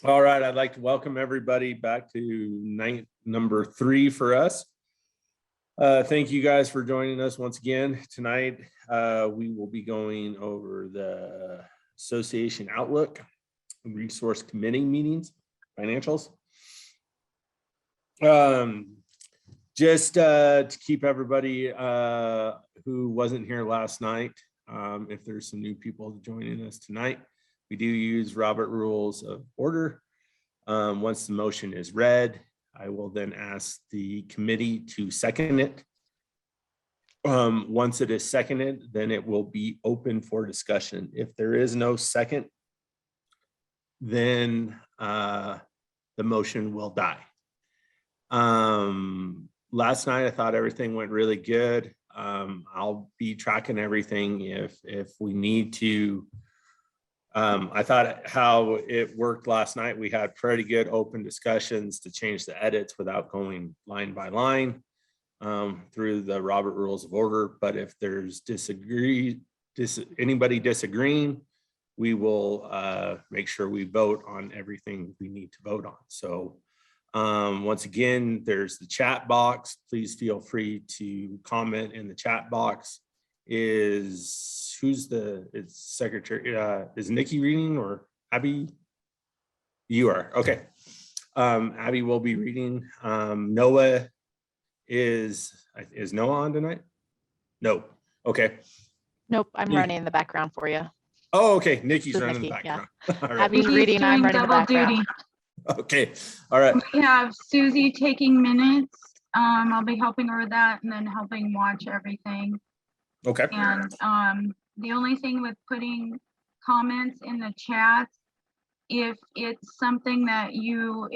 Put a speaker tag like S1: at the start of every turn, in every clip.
S1: All right, I'd like to welcome everybody back to night number 3 for us. Thank you guys for joining us once again. Tonight, we will be going over the association outlook, resource committee meetings, financials. Just to keep everybody who wasn't here last night, if there's some new people joining us tonight, we do use Robert Rules of Order. Once the motion is read, I will then ask the committee to second it. Once it is seconded, then it will be open for discussion. If there is no second, then the motion will die. Last night, I thought everything went really good. I'll be tracking everything if we need to. I thought how it worked last night, we had pretty good open discussions to change the edits without going line by line through the Robert Rules of Order. But if there's anybody disagreeing, we will make sure we vote on everything we need to vote on. So once again, there's the chat box. Please feel free to comment in the chat box. It's secretary? Is Nikki reading or Abby? You are, okay. Abby will be reading. Noah is Noah on tonight? No, okay.
S2: Nope, I'm running in the background for you.
S1: Oh, okay, Nikki's
S2: This is
S1: running
S2: Nikki,
S1: the background.
S2: yeah.
S1: All right.
S2: Abby's reading, I'm running the background.
S1: Okay, all right.
S3: We have Susie taking minutes. I'll be helping her with that and then helping watch everything.
S1: Okay.
S3: And the only thing with putting comments in the chat, if it's something that you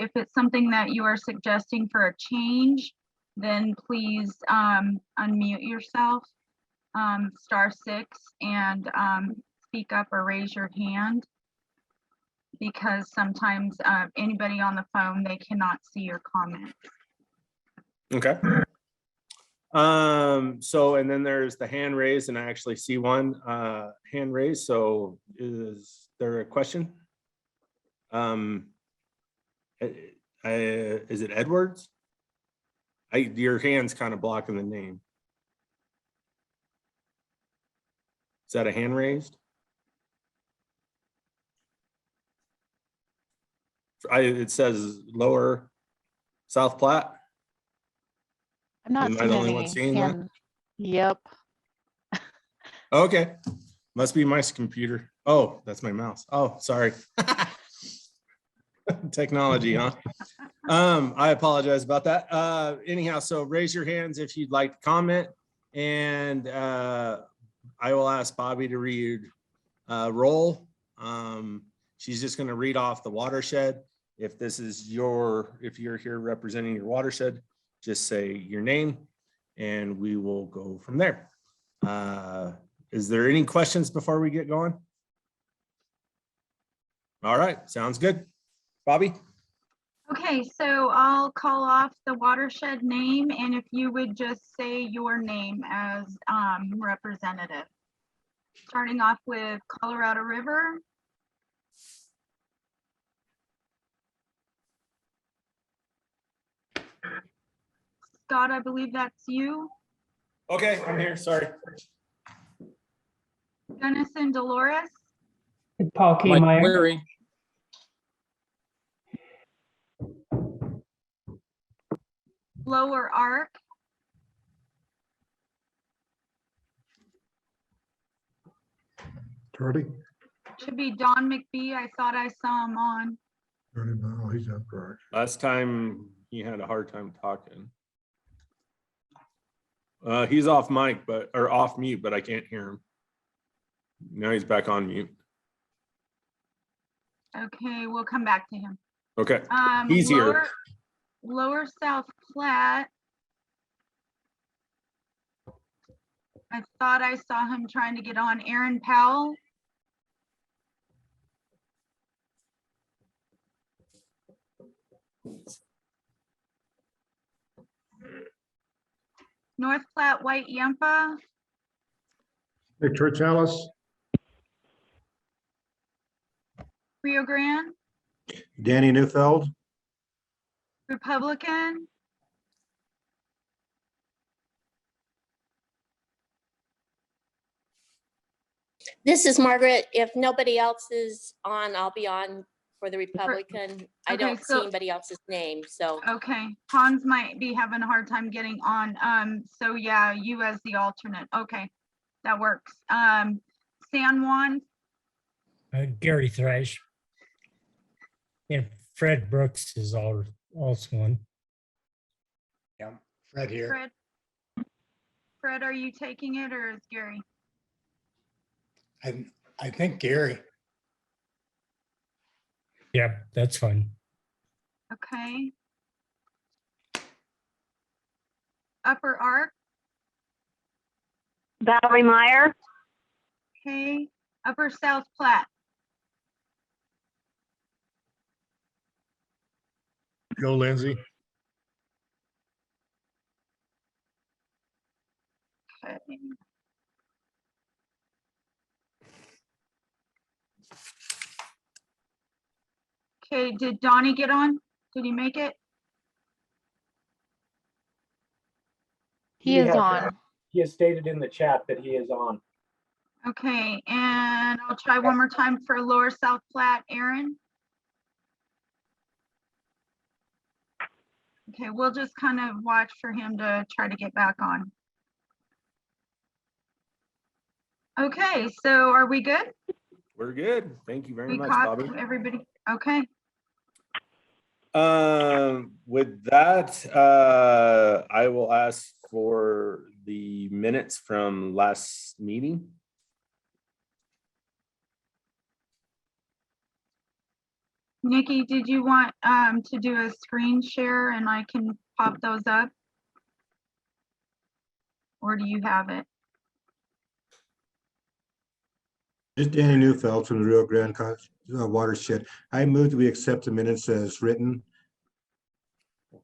S3: are suggesting for a change, then please unmute yourself, *6, and speak up or raise your hand, because sometimes anybody on the phone, they cannot see your comment.
S1: Okay. So, and then there's the hand raised, and I actually see one hand raised. So is there a question? Is it Edwards? Your hand's kind of blocking the name. Is that a hand raised? It says Lower South Platte.
S2: I'm not
S1: Am I
S2: seeing
S1: the only
S2: any
S1: one seeing that?
S2: hand. Yep.
S1: Okay, must be my computer. Oh, that's my mouse. Oh, sorry. Technology, huh? I apologize about that. Anyhow, so raise your hands if you'd like to comment, and I will ask Bobby to read roll. She's just going to read off the watershed. If you're here representing your watershed, just say your name and we will go from there. Is there any questions before we get going? All right, sounds good. Bobby?
S3: Okay, so I'll call off the watershed name, and if you would just say your name as representative. Starting off with Colorado River. Scott, I believe that's you.
S1: Okay, I'm here, sorry.
S3: Gunnison Dolores.
S4: Paul Keymeyer.
S5: Waring.
S3: Lower Arc.
S6: Tardy?
S3: Should be Don McBee. I thought I saw him on.
S6: No, he's up there.
S1: Last time he had a hard time talking. He's off mic, or off mute, but I can't hear him. Now he's back on mute.
S3: Okay, we'll come back to him.
S1: Okay, he's here.
S3: Lower South Platte. I thought I saw him trying to get on. Aaron Powell. North Platte White Yampa.
S6: Nick Church Alice,
S3: Rio Grande.
S6: Danny Newfeld,
S3: Republican,
S5: This is Margaret. If nobody else is on, I'll be on for the Republican. I
S3: okay,
S5: don't see
S3: so-
S5: anybody else's name, so.
S3: okay, Hans might be having a hard time getting on, so yeah, you as the alternate, okay, that works. San Juan,
S7: Gary Thrash. And Fred Brooks is also one.
S8: Yeah, Fred here.
S3: Fred? Fred, are you taking it or is Gary?
S8: I think Gary.
S7: Yeah, that's fine.
S3: Okay. Upper Ark,
S9: Valerie Meyer,
S3: okay. Upper South Platte,
S6: Joe Lindsay,
S3: okay. Okay, did Donnie get on? Did he make it?
S2: He is
S4: has-
S2: on.
S4: He has stated in the chat that he is on.
S3: Okay, and I'll try one more time for Lower South Platte, Aaron. Okay, we'll just kind of watch for him to try to get back on. Okay, so are we good?
S1: We're good. Thank you very
S3: We
S1: much,
S3: caught
S1: Bobby.
S3: everybody? Okay,
S1: With that, I will ask for the minutes from last meeting.
S3: Nikki, did you want to do a screen share and I can pop those up? Or do you have it?
S6: this is Danny Newfeld from the Rio Grande Watershed. I move that we accept the minutes as written.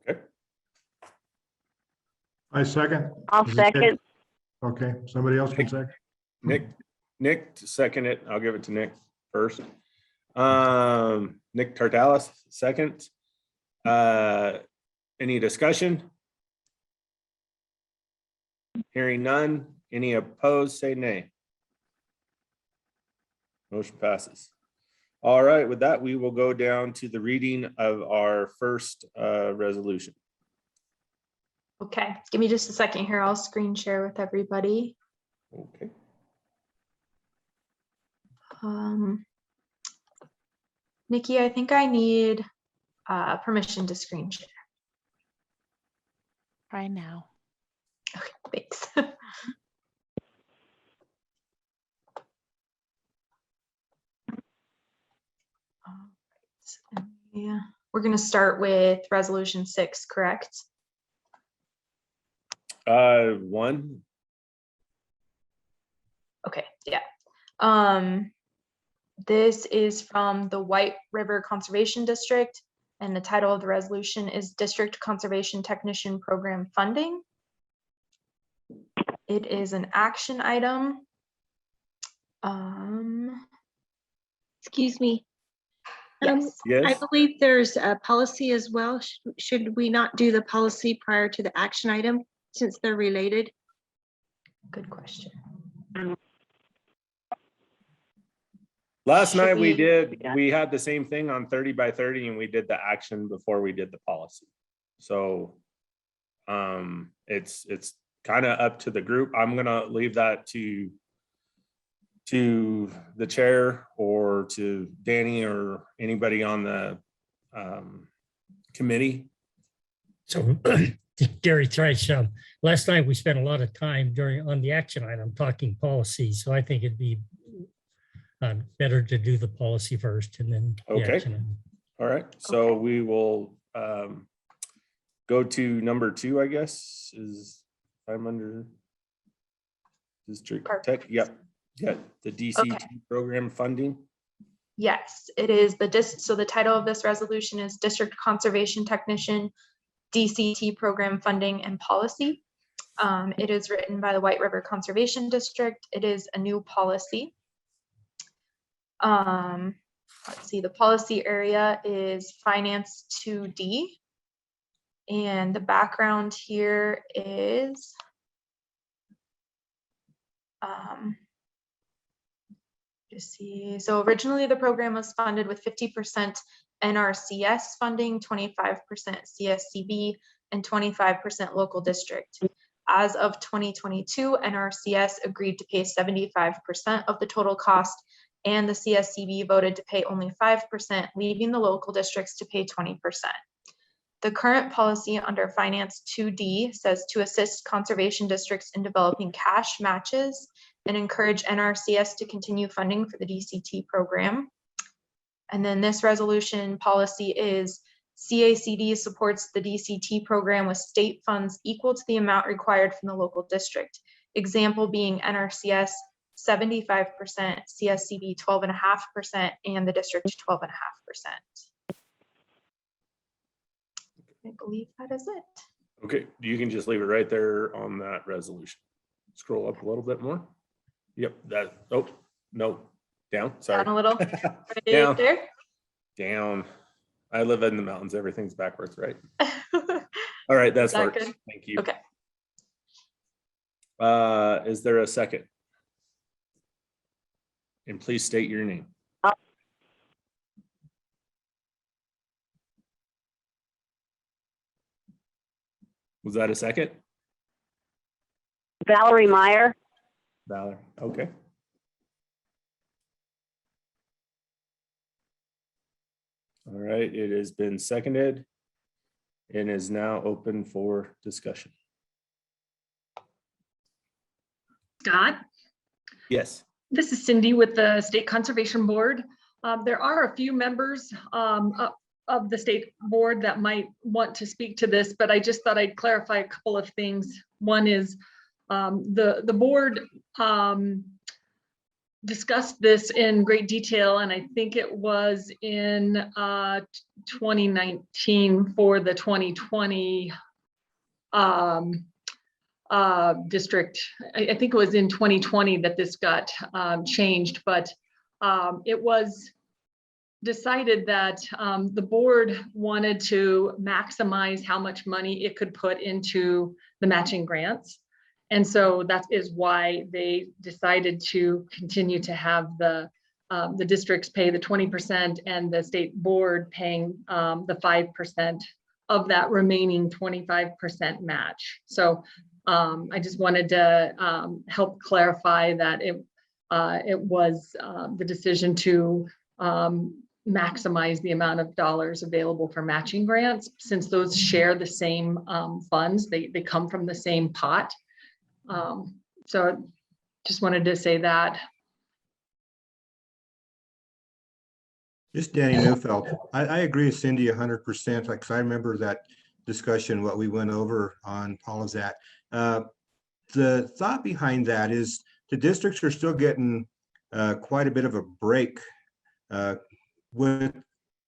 S1: Okay.
S6: I second.
S9: I'll
S6: Is it Nick?
S9: second.
S6: Okay, somebody else can second.
S1: Nick to second it. I'll give it to Nick first. Nick Tartalis, second. Any discussion? Hearing none. Any opposed, say nay. Motion passes. All right, with that, we will go down to the reading of our first resolution.
S10: Okay, give me just a second here. I'll screen share with everybody.
S1: Okay.
S10: Nikki, I think I need permission to screen share.
S2: Right now.
S10: Okay, thanks. Alright, yeah, we're gonna start with resolution 6, correct?
S1: One.
S10: Okay, yeah. This is from the White River Conservation District, and the title of the resolution is District Conservation Technician Program Funding. It is an action item.
S11: Excuse me. I
S1: Yes.
S11: believe there's a policy as well. Should we not do the policy prior to the action item since they're related?
S10: Good question.
S1: Last
S10: Should
S1: night we
S10: we-
S1: did, we had the same thing on 30 by 30 and we did the action before we did the policy. So it's kind of up to the group. I'm gonna leave that to the chair or to Danny or anybody on the committee.
S7: So Gary Thrash, last night we spent a lot of time on the action item talking policy. So I think it'd be better to do the policy first and then. the
S1: Okay.
S7: action item.
S1: All right, so we will go to number 2, I guess, is I'm under district tech.
S10: Perfect.
S1: Yep. Yeah, the DCT program funding.
S10: Yes, it is so the title of this resolution is District Conservation Technician, DCT Program Funding and Policy. It is written by the White River Conservation District. It is a new policy. let's see, the policy area is finance 2D. And the background here is just see, so originally the program was funded with 50% NRCS funding, 25% CSCB, and 25% local district. As of 2022, NRCS agreed to pay 75% of the total cost, and the CSCB voted to pay only 5%, leaving the local districts to pay 20%. The current policy under Finance 2D says to assist conservation districts in developing cash matches and encourage NRCS to continue funding for the DCT program. And then this resolution policy is CACD supports the DCT program with state funds equal to the amount required from the local district. Example being NRCS 75%, CSCB 12.5%, and the district 12.5%. I believe that is it.
S1: Okay, you can just leave it right there on that resolution. Scroll up a little bit more. Yep, that, oh, no, down, sorry.
S10: Down a little, right
S1: Down.
S10: there.
S1: Down. I live in the mountains, everything's backwards, right? All right, that's
S10: Is that
S1: works.
S10: good?
S1: Thank you.
S10: Okay.
S1: Is there a second? And please state your name. Was that a second?
S2: Valerie Meyer.
S1: Valor, okay. All right, it has been seconded and is now open for discussion.
S9: Scott,
S1: Yes.
S9: this is Cindy with the State Conservation Board. There are a few members of the state board that might want to speak to this, but I just thought I'd clarify a couple of things. One is the board discussed this in great detail, and I think it was in 2019 for the 2020 district. I think it was in 2020 that this got changed, but it was decided that the board wanted to maximize how much money it could put into the matching grants. And so that is why they decided to continue to have the districts pay the 20% and the state board paying the 5% of that remaining 25% match. So I just wanted to help clarify that it was the decision to maximize the amount of dollars available for matching grants, since those share the same funds. They come from the same pot. So just wanted to say that.
S6: Just Danny Neufeld. I agree with Cindy 100%. Like, 'cause I remember that discussion, what we went over on all of that. The thought behind that is the districts are still getting quite a bit of a break with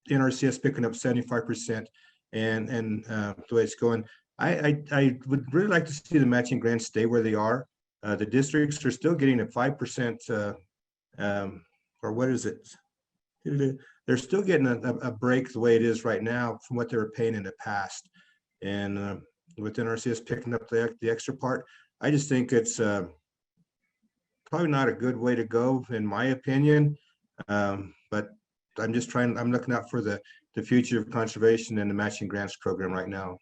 S6: NRCS picking up 75% and the way it's going. I would really like to see the matching grants stay where they are. The districts are still getting a 5%, or what is it? They're still getting a break the way it is right now from what they were paying in the past. And with NRCS picking up the extra part, I just think it's probably not a good way to go, in my opinion. But I'm looking out for the future of conservation and the matching grants program right now.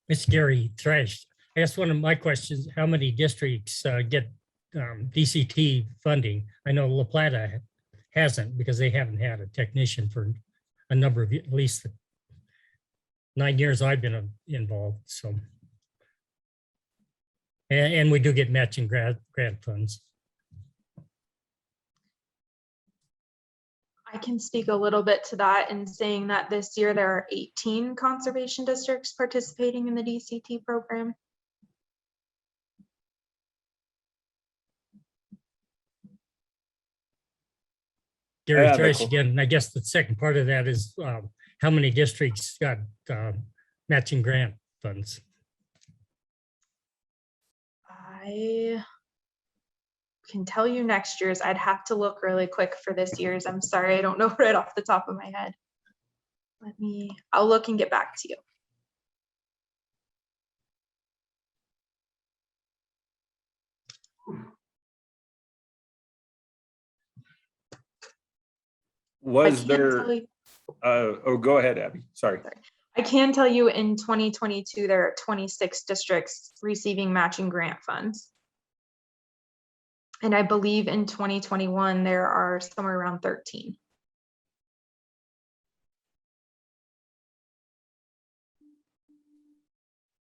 S7: It's Gary Thresh. I guess one of my questions, how many districts get DCT funding? I know La Plata hasn't, because they haven't had a technician for a number of, at least 9 years I've been involved, so. And we do get matching grant funds.
S10: I can speak a little bit to that in saying that this year there are 18 conservation districts participating in the DCT program.
S7: Gary
S1: Yeah,
S7: Thresh
S1: cool.
S7: again, I guess the second part of that is how many districts got matching grant funds?
S10: I can tell you next year's. I'd have to look really quick for this year's. I'm sorry, I don't know right off the top of my head. I'll look and get back to you.
S1: Was
S10: I can
S1: there,
S10: tell you-
S1: oh, go ahead, Abby. Sorry.
S10: I can tell you in 2022, there are 26 districts receiving matching grant funds. And I believe in 2021, there are somewhere around 13.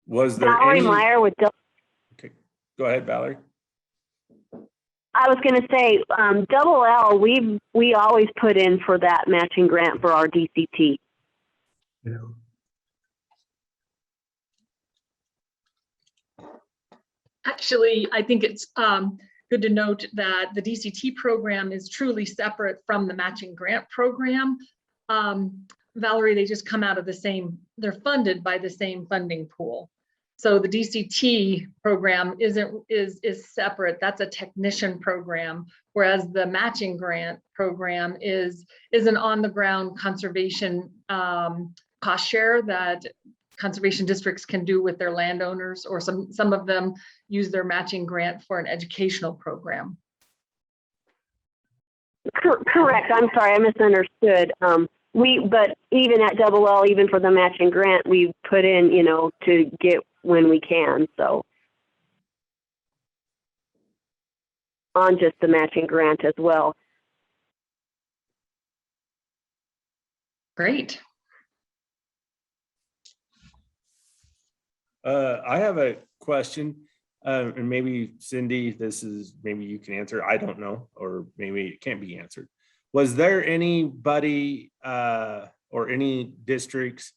S1: Was there
S2: Valerie
S1: any?
S2: Meyer with,
S1: Okay, go ahead, Valerie.
S2: I was gonna say, Double L, we always put in for that matching grant for our DCT.
S6: You know,
S9: Actually, I think it's good to note that the DCT program is truly separate from the matching grant program. Valerie, they just come out of the same, they're funded by the same funding pool. So the DCT program is separate. That's a technician program, whereas the matching grant program is an on-the-ground conservation cost share that conservation districts can do with their landowners, or some of them use their matching grant for an educational program.
S2: Correct, I'm sorry, I misunderstood. But even at Double L, even for the matching grant, we put in, to get when we can, so. On just the matching grant as well.
S9: Great.
S1: I have a question, and maybe Cindy, maybe you can answer. I don't know, or maybe it can't be answered. Was there anybody or any districts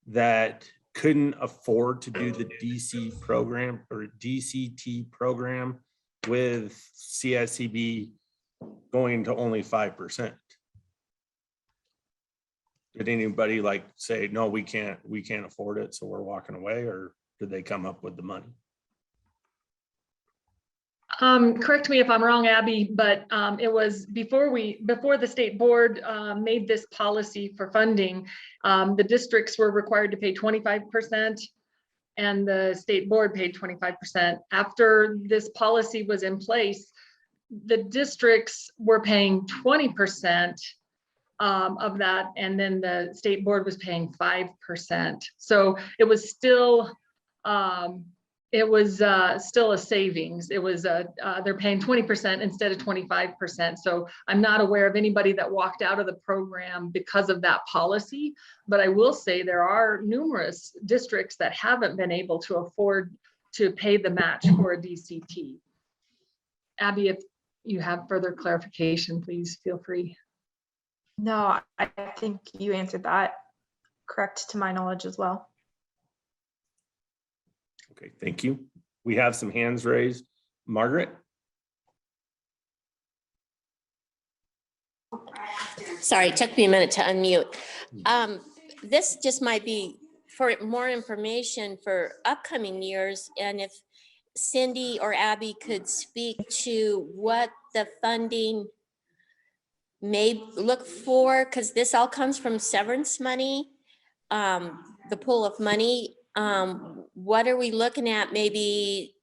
S1: that couldn't afford to do the DC program or DCT program with CSCB going to only 5%? Did anybody say, no, we can't afford it, so we're walking away, or did they come up with the money?
S9: Correct me if I'm wrong, Abby, but it was before the state board made this policy for funding, the districts were required to pay 25% and the state board paid 25%. After this policy was in place, the districts were paying 20% of that, and then the state board was paying 5%. So it was still still a savings. It was they're paying 20% instead of 25%. So I'm not aware of anybody that walked out of the program because of that policy. But I will say there are numerous districts that haven't been able to afford to pay the match for a DCT. Abby, if you have further clarification, please feel free.
S10: No, I think you answered that correct to my knowledge as well.
S1: Okay, thank you. We have some hands raised. Margaret?
S5: Sorry, it took me a minute to unmute. This just might be for more information for upcoming years, and if Cindy or Abby could speak to what the funding may look for, because this all comes from severance money, the pool of money. What are we looking at, maybe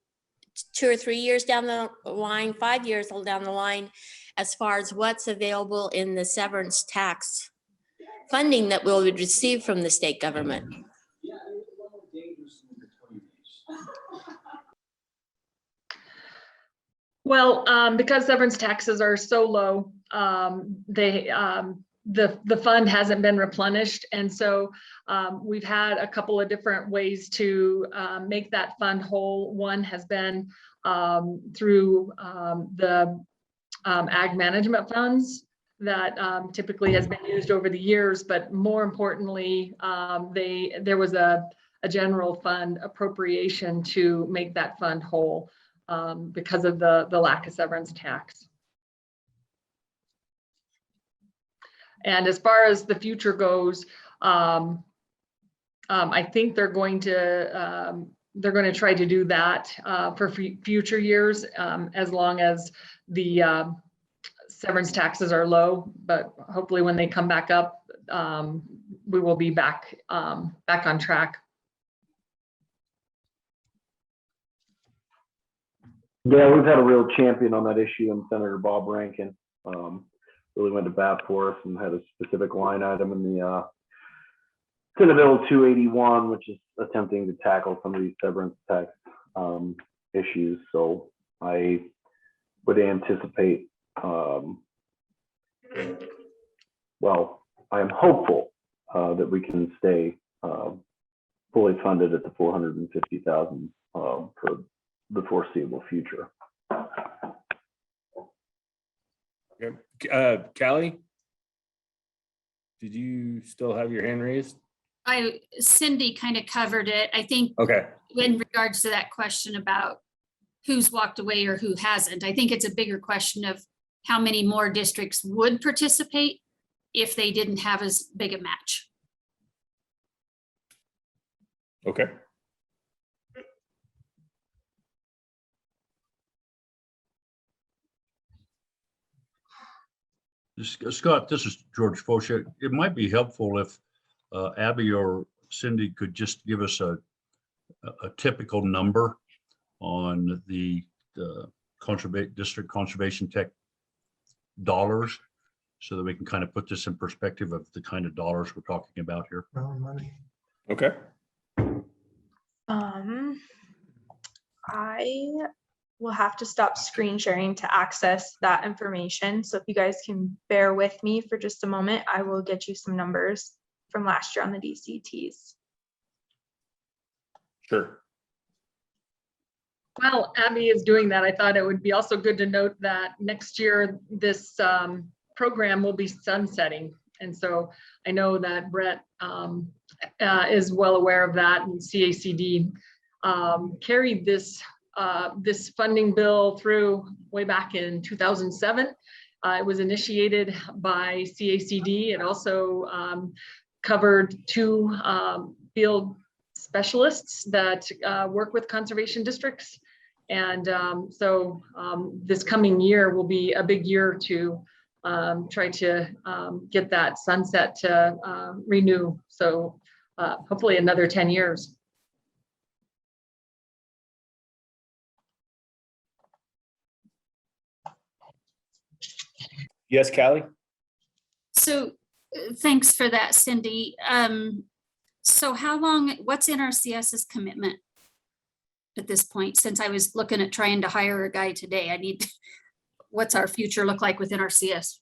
S5: 2 or 3 years down the line, 5 years down the line, as far as what's available in the severance tax funding that we'll receive from the state government?
S9: Well, because severance taxes are so low, the fund hasn't been replenished. And so we've had a couple of different ways to make that fund whole. One has been through the ag management funds that typically has been used over the years, but more importantly, there was a general fund appropriation to make that fund whole because of the lack of severance tax. And as far as the future goes, I think they're going to they're going to try to do that for future years, as long as the severance taxes are low. But hopefully when they come back up, we will be back on track.
S12: Yeah, we've had a real champion on that issue in Senator Bob Rankin. Really went to bat for us and had a specific line item in the Senate Bill 281, which is attempting to tackle some of these severance tax issues. So I would anticipate, well, I am hopeful that we can stay fully funded at the 450,000 for the foreseeable future.
S1: Callie? Did you still have your hand raised?
S13: Cindy kind of covered it. I think
S1: Okay.
S13: in regards to that question about who's walked away or who hasn't, I think it's a bigger question of how many more districts would participate if they didn't have as big a match.
S1: Okay.
S14: Scott, this is George Fosha. It might be helpful if Abby or Cindy could just give us a typical number on the district conservation tech dollars, so that we can kind of put this in perspective of the kind of dollars we're talking about here.
S1: Okay.
S10: I will have to stop screen sharing to access that information. So if you guys can bear with me for just a moment, I will get you some numbers from last year on the DCTs.
S1: Sure.
S9: While Abby is doing that, I thought it would be also good to note that next year this program will be sunsetting. And so I know that Brett is well aware of that, and CACD carried this funding bill through way back in 2007. It was initiated by CACD. It also covered 2 field specialists that work with conservation districts. And so this coming year will be a big year to try to get that sunset to renew. So hopefully another 10 years.
S1: Yes, Callie?
S13: So thanks for that, Cindy. So how long, what's NRCS's commitment at this point? Since I was looking at trying to hire a guy today, I need, what's our future look like with NRCS?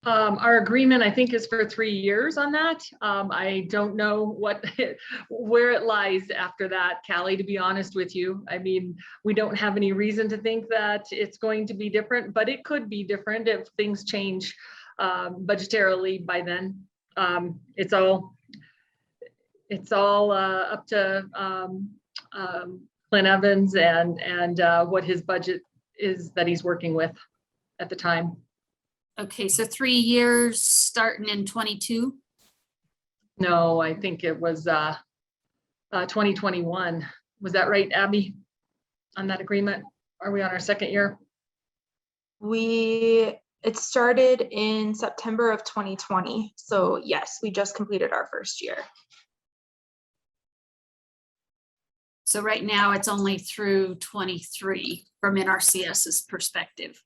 S9: Our agreement, I think, is for 3 years on that. I don't know where it lies after that, Callie, to be honest with you. I mean, we don't have any reason to think that it's going to be different, but it could be different if things change budgetarily by then. It's all up to Clint Evans and what his budget is that he's working with at the time.
S13: Okay, so 3 years starting in 22?
S9: No, I think it was 2021. Was that right, Abby? On that agreement? Are we on our 2nd year?
S10: It started in September of 2020. So yes, we just completed our 1st year.
S13: So right now it's only through 23 from NRCS's perspective.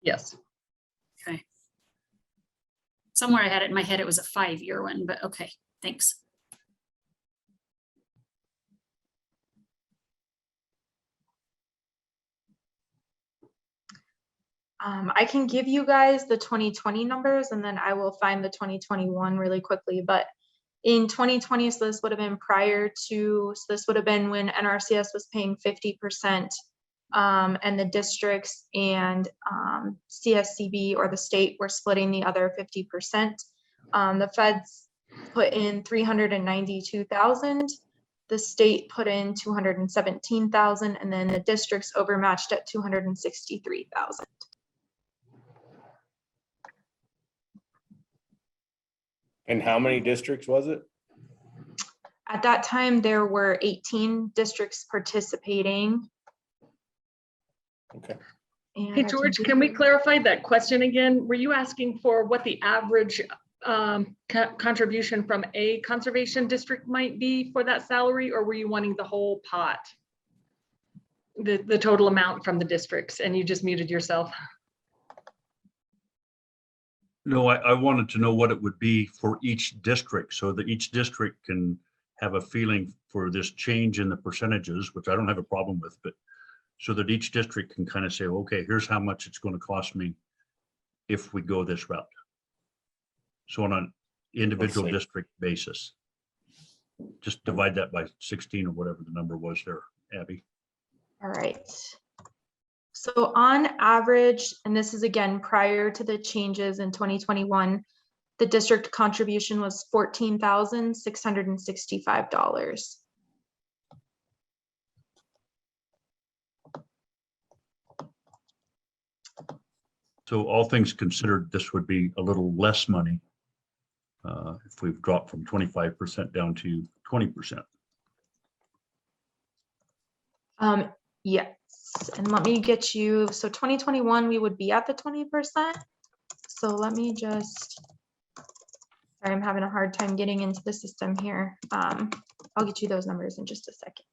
S9: Yes.
S13: Okay. Somewhere I had it in my head, it was a 5-year one, but okay, thanks.
S10: I can give you guys the 2020 numbers, and then I will find the 2021 really quickly. But in 2020, so this would have been this would have been when NRCS was paying 50%. And the districts and CSCB or the state were splitting the other 50%. The feds put in 392,000. The state put in 217,000, and then the districts overmatched at 263,000.
S1: And how many districts was it?
S10: At that time, there were 18 districts participating.
S1: Okay.
S10: And
S9: Hey,
S10: I
S9: George,
S10: give
S9: can we
S10: you-
S9: clarify that question again? Were you asking for what the average contribution from a conservation district might be for that salary, or were you wanting the whole pot? The total amount from the districts, and you just muted yourself.
S14: No, I wanted to know what it would be for each district so that each district can have a feeling for this change in the percentages, which I don't have a problem with, but so that each district can kind of say, okay, here's how much it's going to cost me if we go this route. So on an individual
S1: see.
S14: district basis, just divide that by 16 or whatever the number was there, Abby.
S10: All right. So on average, and this is again prior to the changes in 2021, the district contribution was $14,665.
S14: So all things considered, this would be a little less money if we've dropped from 25% down to 20%.
S10: Yes, and let me get you, so 2021, we would be at the 20%. So let me just, sorry, I'm having a hard time getting into the system here. I'll get you those numbers in just a second.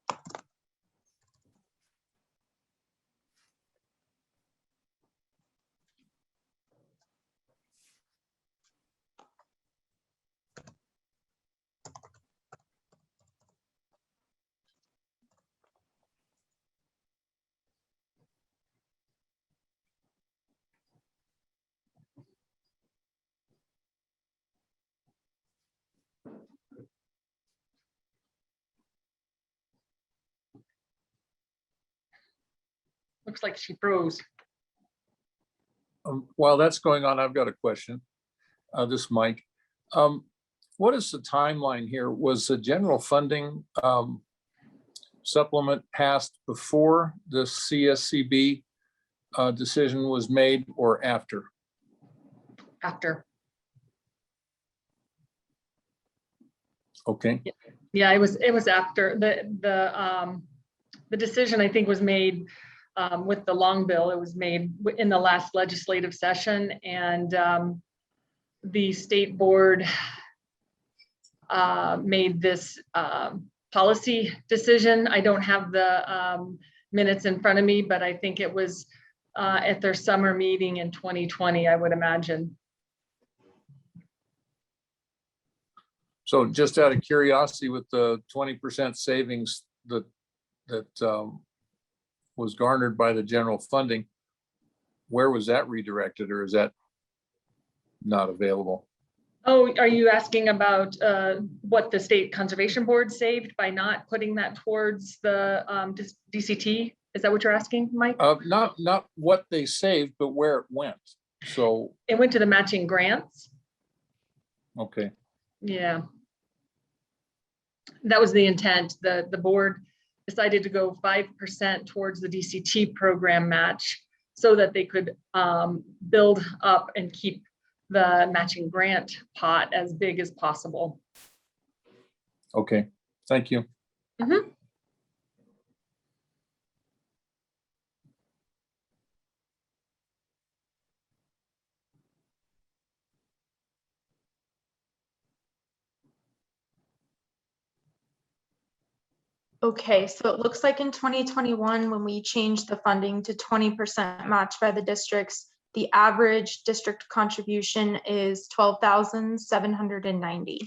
S9: Looks like she froze.
S15: While that's going on, I've got a question. This is Mike. What is the timeline here? Was the general funding supplement passed before the CSCB decision was made or after?
S9: After.
S15: Okay,
S9: Yeah, it was after the decision, I think, was made with the long bill. It was made in the last legislative session, and the state board made this policy decision. I don't have the minutes in front of me, but I think it was at their summer meeting in 2020, I would imagine.
S15: so just out of curiosity, with the 20% savings that was garnered by the general funding, where was that redirected, or is that not available?
S9: Oh, are you asking about what the State Conservation Board saved by not putting that towards the DCT? Is that what you're asking, Mike?
S15: Not what they saved, but where it went. So,
S9: It went to the matching grants.
S15: okay,
S9: Yeah. That was the intent. The board decided to go 5% towards the DCT program match so that they could build up and keep the matching grant pot as big as possible.
S15: okay, thank you.
S9: Mhm.
S10: Okay, so it looks like in 2021, when we changed the funding to 20% matched by the districts, the average district contribution is 12,790.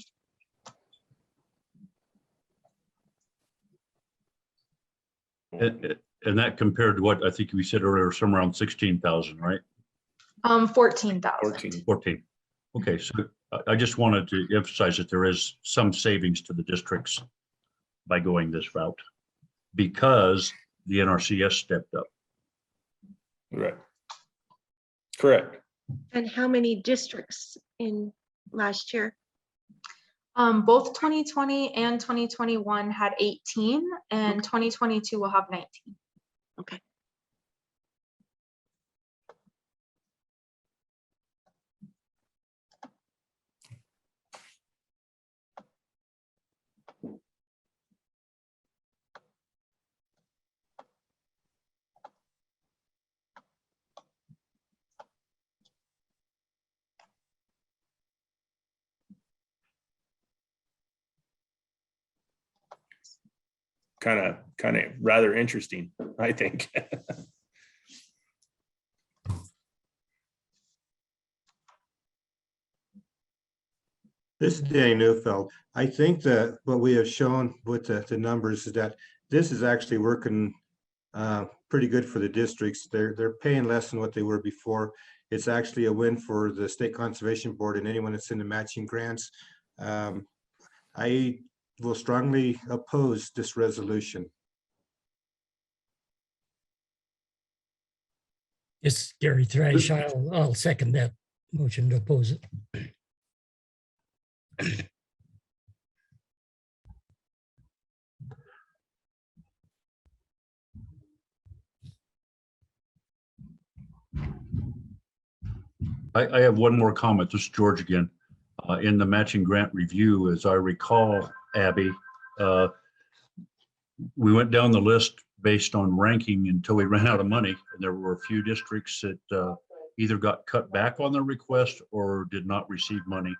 S14: And that compared to what I think we said earlier, somewhere around 16,000, right?
S10: 14,000.
S14: 14. Okay, so I just wanted to emphasize that there is some savings to the districts by going this route because the NRCS stepped up.
S1: Right. Correct.
S11: And how many districts in last year?
S10: Both 2020 and 2021 had 18, and 2022 will have 19.
S11: Okay.
S1: kind of rather interesting, I think.
S6: This is Danny Neufeld. I think that what we have shown with the numbers is that this is actually working pretty good for the districts. They're paying less than what they were before. It's actually a win for the State Conservation Board and anyone that's in the matching grants. I will strongly oppose this resolution.
S7: It's Gary Thrash. I'll second that motion to oppose it.
S14: I have one more comment. This is George again. In the matching grant review, as I recall, Abby, we went down the list based on ranking until we ran out of money. And there were a few districts that either got cut back on their request or did not receive money.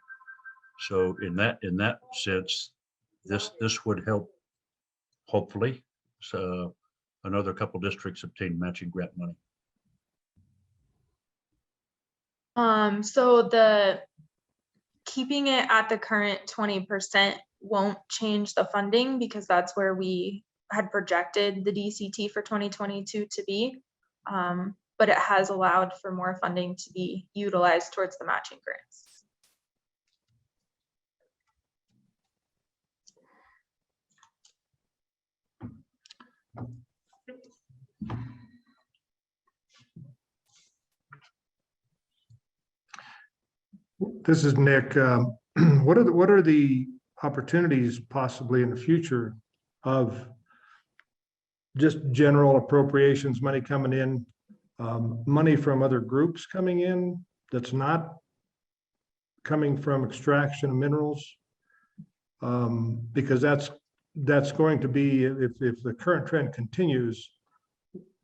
S14: So in that sense, this would help, hopefully, so another couple districts obtain matching grant money.
S10: So keeping it at the current 20% won't change the funding because that's where we had projected the DCT for 2022 to be. But it has allowed for more funding to be utilized towards the matching grants.
S16: This is Nick. What are the opportunities possibly in the future of just general appropriations, money coming in, money from other groups coming in that's not coming from extraction of minerals? Because that's going to be, if the current trend continues,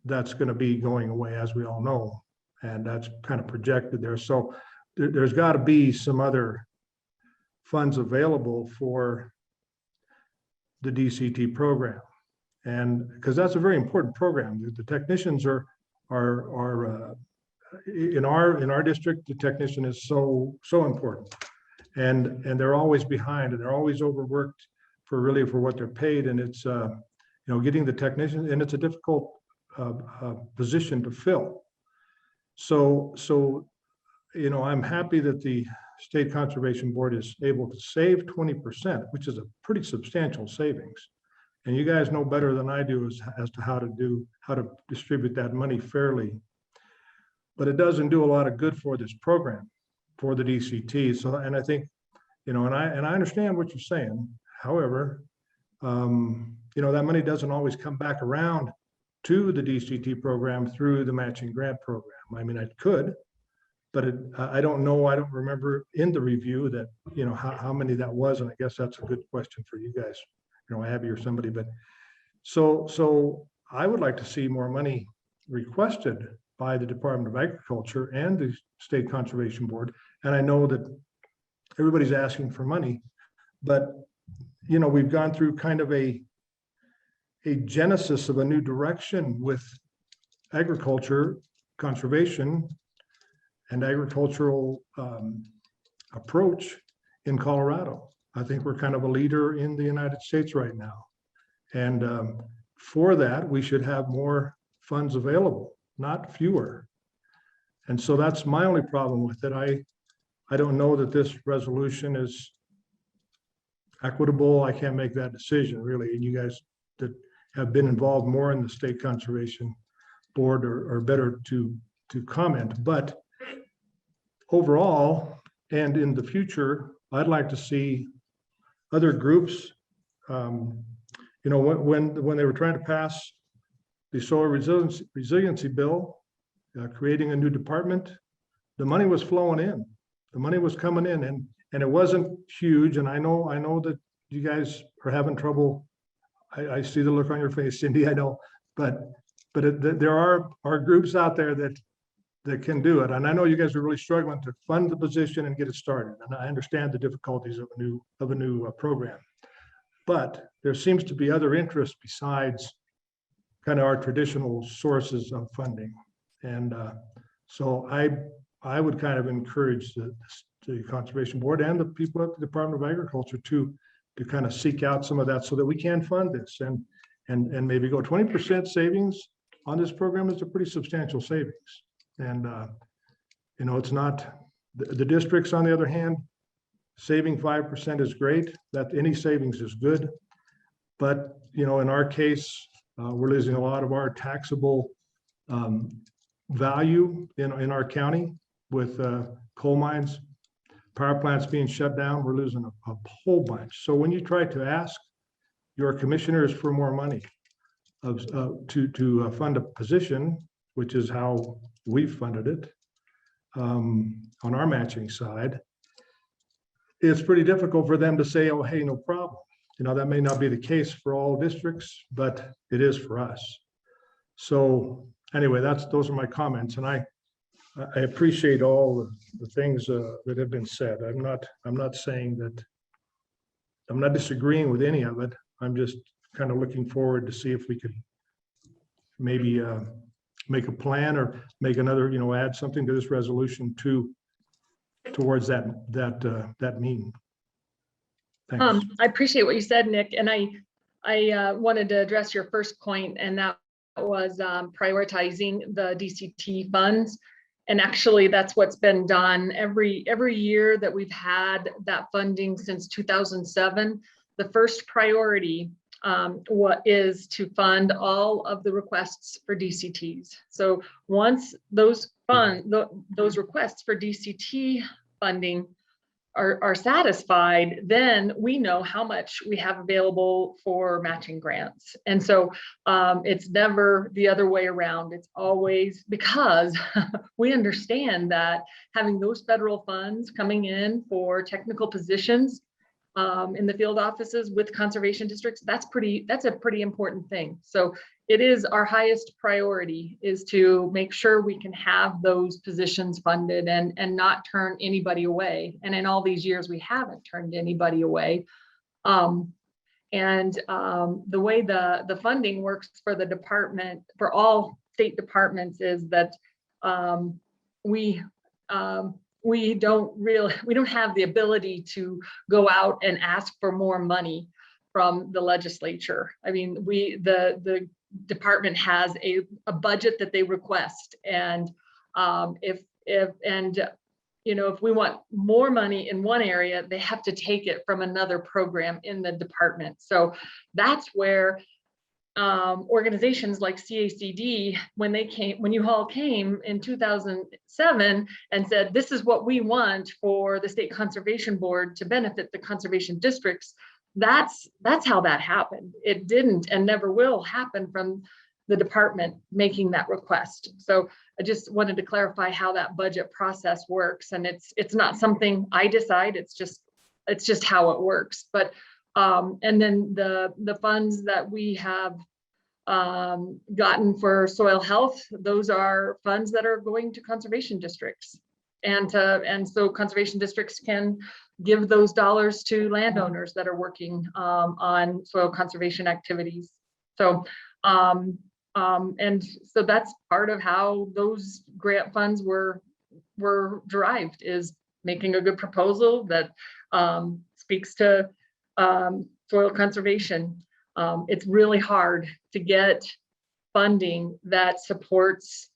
S16: that's going to be going away, as we all know, and that's kind of projected there. So there's got to be some other funds available for the DCT program, and because that's a very important program. The technicians are in our district. The technician is so important, and they're always behind, and they're always overworked for what they're paid. And it's getting the technician, and it's a difficult position to fill. So I'm happy that the State Conservation Board is able to save 20%, which is a pretty substantial savings. And you guys know better than I do as to how to distribute that money fairly. But it doesn't do a lot of good for this program, for the DCT. So, and I think, and I understand what you're saying. However, that money doesn't always come back around to the DCT program through the matching grant program. I mean, it could, but I don't know. I don't remember in the review that, how many that was. And I guess that's a good question for you guys, Abby or somebody. But so I would like to see more money requested by the Department of Agriculture and the State Conservation Board. And I know that everybody's asking for money, but, we've gone through kind of a genesis of a new direction with agriculture, conservation, and agricultural approach in Colorado. I think we're kind of a leader in the United States right now. And for that, we should have more funds available, not fewer. And so that's my only problem with it. I don't know that this resolution is equitable. I can't make that decision really. And you guys that have been involved more in the State Conservation Board are better to comment. But overall, and in the future, I'd like to see other groups, when they were trying to pass the soil resiliency bill, creating a new department, the money was flowing in, the money was coming in, and it wasn't huge. And I know that you guys are having trouble. I see the look on your face, Cindy, I know, but there are groups out there that can do it. And I know you guys are really struggling to fund the position and get it started. And I understand the difficulties of a new program. but there seems to be other interests besides kind of our traditional sources of funding. And so I would kind of encourage the Conservation Board and the people at the Department of Agriculture to kind of seek out some of that so that we can fund this and maybe go 20% savings on this program is a pretty substantial savings. And, you know, it's not, the districts, on the other hand, saving 5% is great, that any savings is good. But, you know, in our case, we're losing a lot of our taxable value in our county with coal mines, power plants being shut down. We're losing a whole bunch. So when you try to ask your commissioners for more money to fund a position, which is how we funded it on our matching side, it's pretty difficult for them to say, oh, hey, no problem. You know, that may not be the case for all districts, but it is for us. So anyway, those are my comments, and I appreciate all the things that have been said. I'm not saying that, I'm not disagreeing with any of it. I'm just kind of looking forward to see if we could maybe make a plan or make another, you know, add something to this resolution towards that mean. Thanks.
S9: I appreciate what you said, Nick, and I wanted to address your first point, and that was prioritizing the DCT funds. And actually, that's what's been done every year that we've had that funding since 2007. The first priority what is to fund all of the requests for DCTs. So once those requests for DCT funding are satisfied, then we know how much we have available for matching grants. And so it's never the other way around. It's always, because we understand that having those federal funds coming in for technical positions in the field offices with conservation districts, that's a pretty important thing. So it is our highest priority, is to make sure we can have those positions funded and not turn anybody away. And in all these years, we haven't turned anybody away. The way the funding works for the department, for all state departments, is that we don't have the ability to go out and ask for more money from the legislature. I mean, the department has a budget that they request, and if we want more money in one area, they have to take it from another program in the department. So that's where organizations like CACD, when you all came in 2007 and said, this is what we want for the State Conservation Board to benefit the conservation districts, that's how that happened. It didn't and never will happen from the department making that request. So I just wanted to clarify how that budget process works. And it's not something I decide, it's just how it works. But and then the funds that we have gotten for soil health, those are funds that are going to conservation districts. And so conservation districts can give those dollars to landowners that are working on soil conservation activities. So and so that's part of how those grant funds were derived, is making a good proposal that speaks to soil conservation. It's really hard to get funding that supports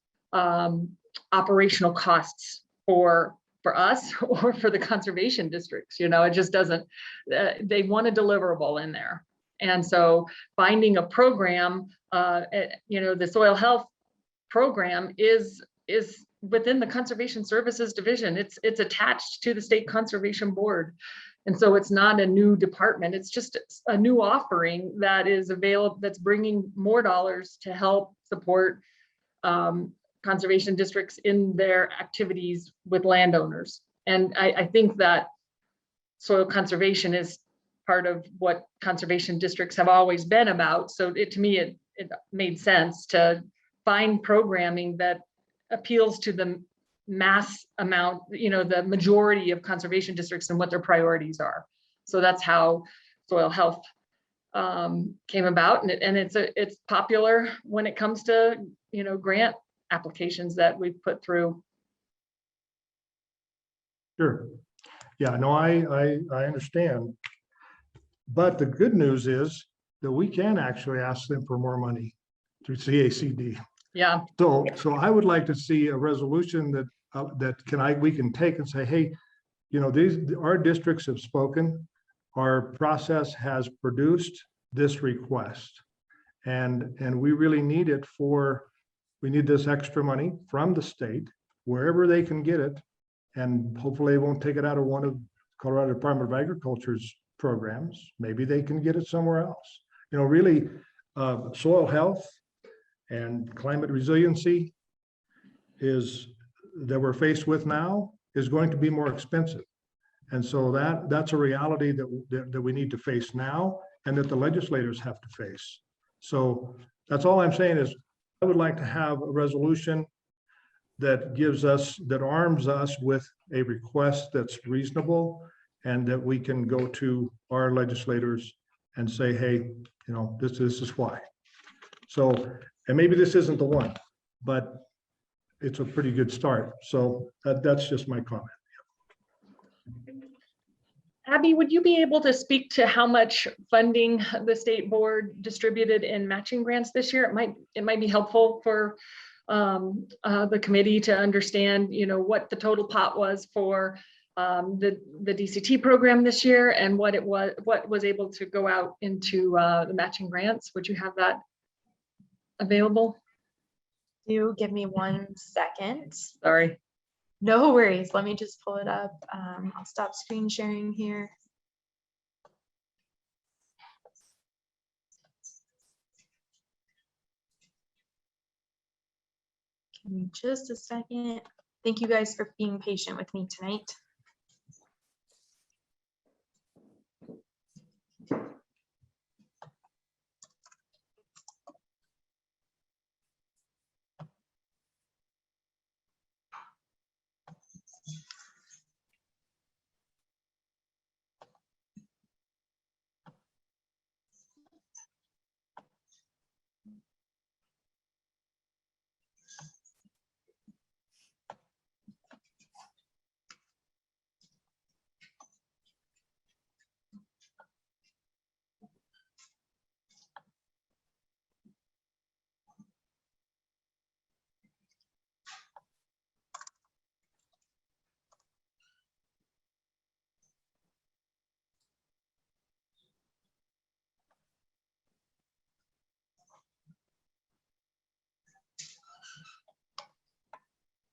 S9: operational costs for us or for the conservation districts. You know, it just doesn't, they want a deliverable in there. And so finding a program, the soil health program is within the Conservation Services Division. It's attached to the State Conservation Board. And so it's not a new department, it's just a new offering that is available, that's bringing more dollars to help support conservation districts in their activities with landowners. And I think that soil conservation is part of what conservation districts have always been about. So to me, it made sense to find programming that appeals to the mass amount, the majority of conservation districts and what their priorities are. So that's how soil health came about, and it's popular when it comes to, grant applications that we've put through.
S16: Sure. Yeah, no, I understand. But the good news is that we can actually ask them for more money through CACD.
S9: Yeah,
S16: So I would like to see a resolution that we can take and say, hey, our districts have spoken. Our process has produced this request. And we really need it we need this extra money from the state, wherever they can get it. And hopefully they won't take it out of one of Colorado Department of Agriculture's programs. Maybe they can get it somewhere else. Really, soil health and climate resiliency that we're faced with now is going to be more expensive. And so that's a reality that we need to face now and that the legislators have to face. So that's all I'm saying is I would like to have a resolution that arms us with a request that's reasonable and that we can go to our legislators and say, hey, this is why. So, and maybe this isn't the one, but it's a pretty good start. So that's just my comment.
S9: Abby, would you be able to speak to how much funding the state board distributed in matching grants this year? It might be helpful for the committee to understand, what the total pot was for the DCT program this year and what was able to go out into the matching grants. Would you have that available?
S10: Do give me 1 second.
S9: Sorry.
S10: No worries. Let me just pull it up. I'll stop screen sharing here. Give me just a second. Thank you guys for being patient with me tonight.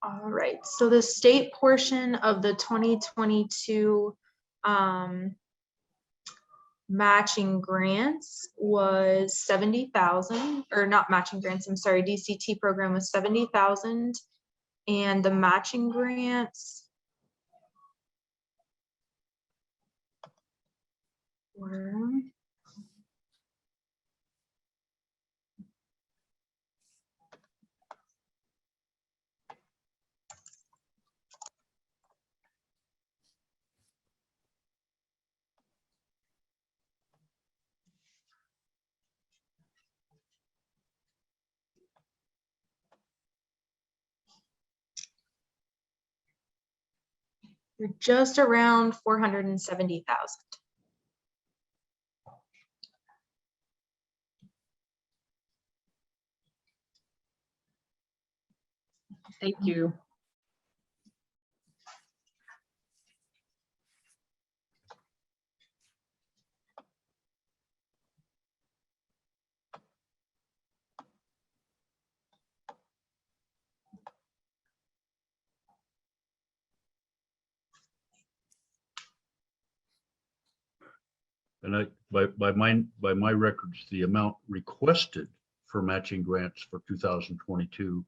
S10: All right, so the state portion of the 2022 matching grants was 70,000, or not matching grants, I'm sorry, DCT program was 70,000, and the matching grants were just around 470,000.
S9: Thank you.
S14: And by my records, the amount requested for matching grants for 2022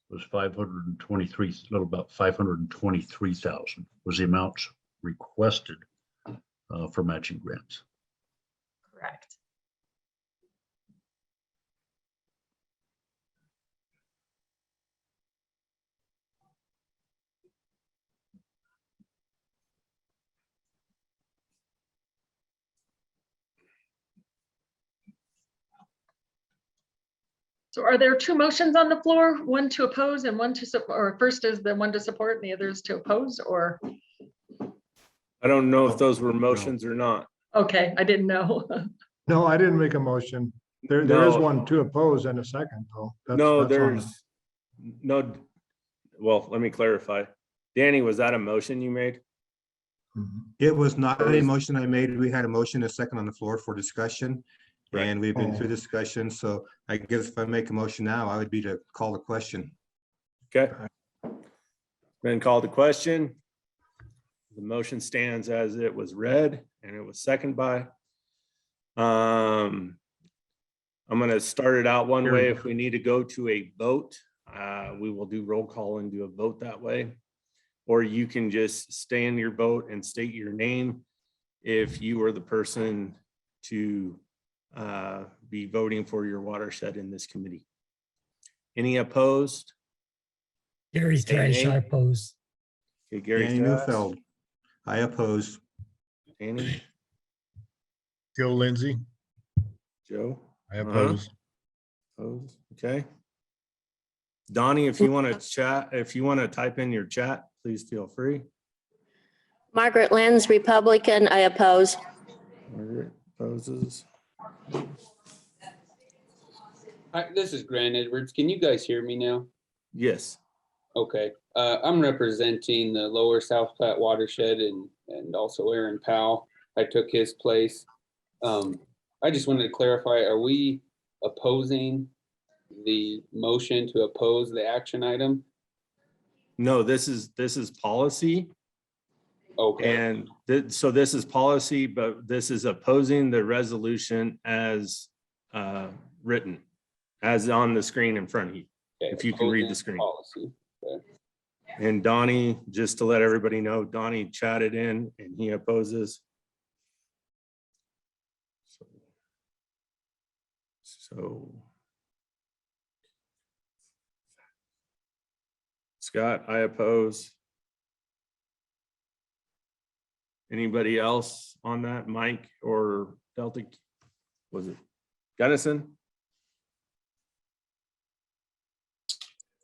S14: was 523, a little about 523,000 was the amounts requested for matching grants.
S10: Correct.
S9: So are there two motions on the floor, one to oppose and one to support, or first is the one to support and the other is to oppose, or?
S1: I don't know if those were motions or not.
S9: Okay, I didn't know.
S16: No, I didn't make a motion. There is
S1: No.
S16: one to oppose and a second, though. That's-
S1: No,
S16: that's on
S1: there's no, well, let me clarify. Danny, was that a motion you made?
S6: It was not a motion I made. We had a motion, a second on the floor for discussion.
S1: Right.
S6: And we've been
S16: Oh.
S6: through discussion, so I guess if I make a motion now, I would be to call the question.
S1: Okay. Been called to question. The motion stands as it was read and it was seconded by. I'm gonna start it out one way. If we need to go to a vote, we will do roll call and do a vote that way. Or you can just stay in your vote and state your name if you are the person to be voting for your watershed in this committee. Any opposed?
S7: Gary
S1: Say
S7: Thresh,
S1: nay.
S7: I oppose.
S1: Okay, Gary
S6: Danny
S1: Thrash,
S6: Neufeld, I oppose.
S1: Danny,
S8: Joe Lindsay,
S1: Joe?
S8: I
S1: oppose. Opposed, okay. Donnie, if you want to chat, if you want to type in your chat, please feel free.
S5: Margaret Lenz, Republican, I oppose.
S1: Margaret opposes.
S17: Hi, this is Grant Edwards. Can you guys hear me now?
S1: Yes.
S17: Okay, I'm representing the lower South Platte watershed and also Aaron Powell. I took his place. I just wanted to clarify, are we opposing the motion to oppose the action item?
S1: No, this is policy.
S17: Okay,
S1: And so this is policy, but this is opposing the resolution as written, as on the screen in front of you.
S17: okay,
S1: If you can read the
S17: opposing
S1: screen.
S17: Policy. Okay.
S1: And Donnie, just to let everybody know, Donnie chatted in and he opposes. So. Scott, I oppose. Anybody else on that? Mike or Delta? Was it Gunnison?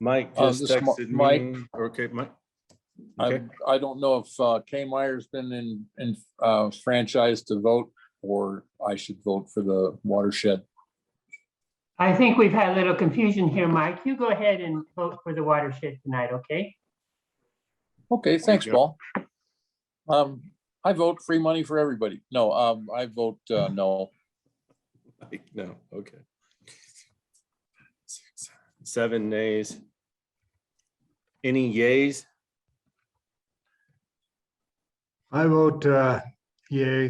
S1: Mike just
S15: This is
S1: texted
S15: Mike.
S1: me. Okay, Mike. Okay.
S15: I don't know if Kay Meyer's been in franchise to vote, or I should vote for the watershed.
S18: I think we've had a little confusion here, Mike. You go ahead and vote for the watershed tonight, okay?
S15: Okay, thanks,
S1: go.
S15: Paul. I vote free money for everybody. No, I vote no.
S1: No, okay. 7 nays. Any yays?
S16: I vote yay.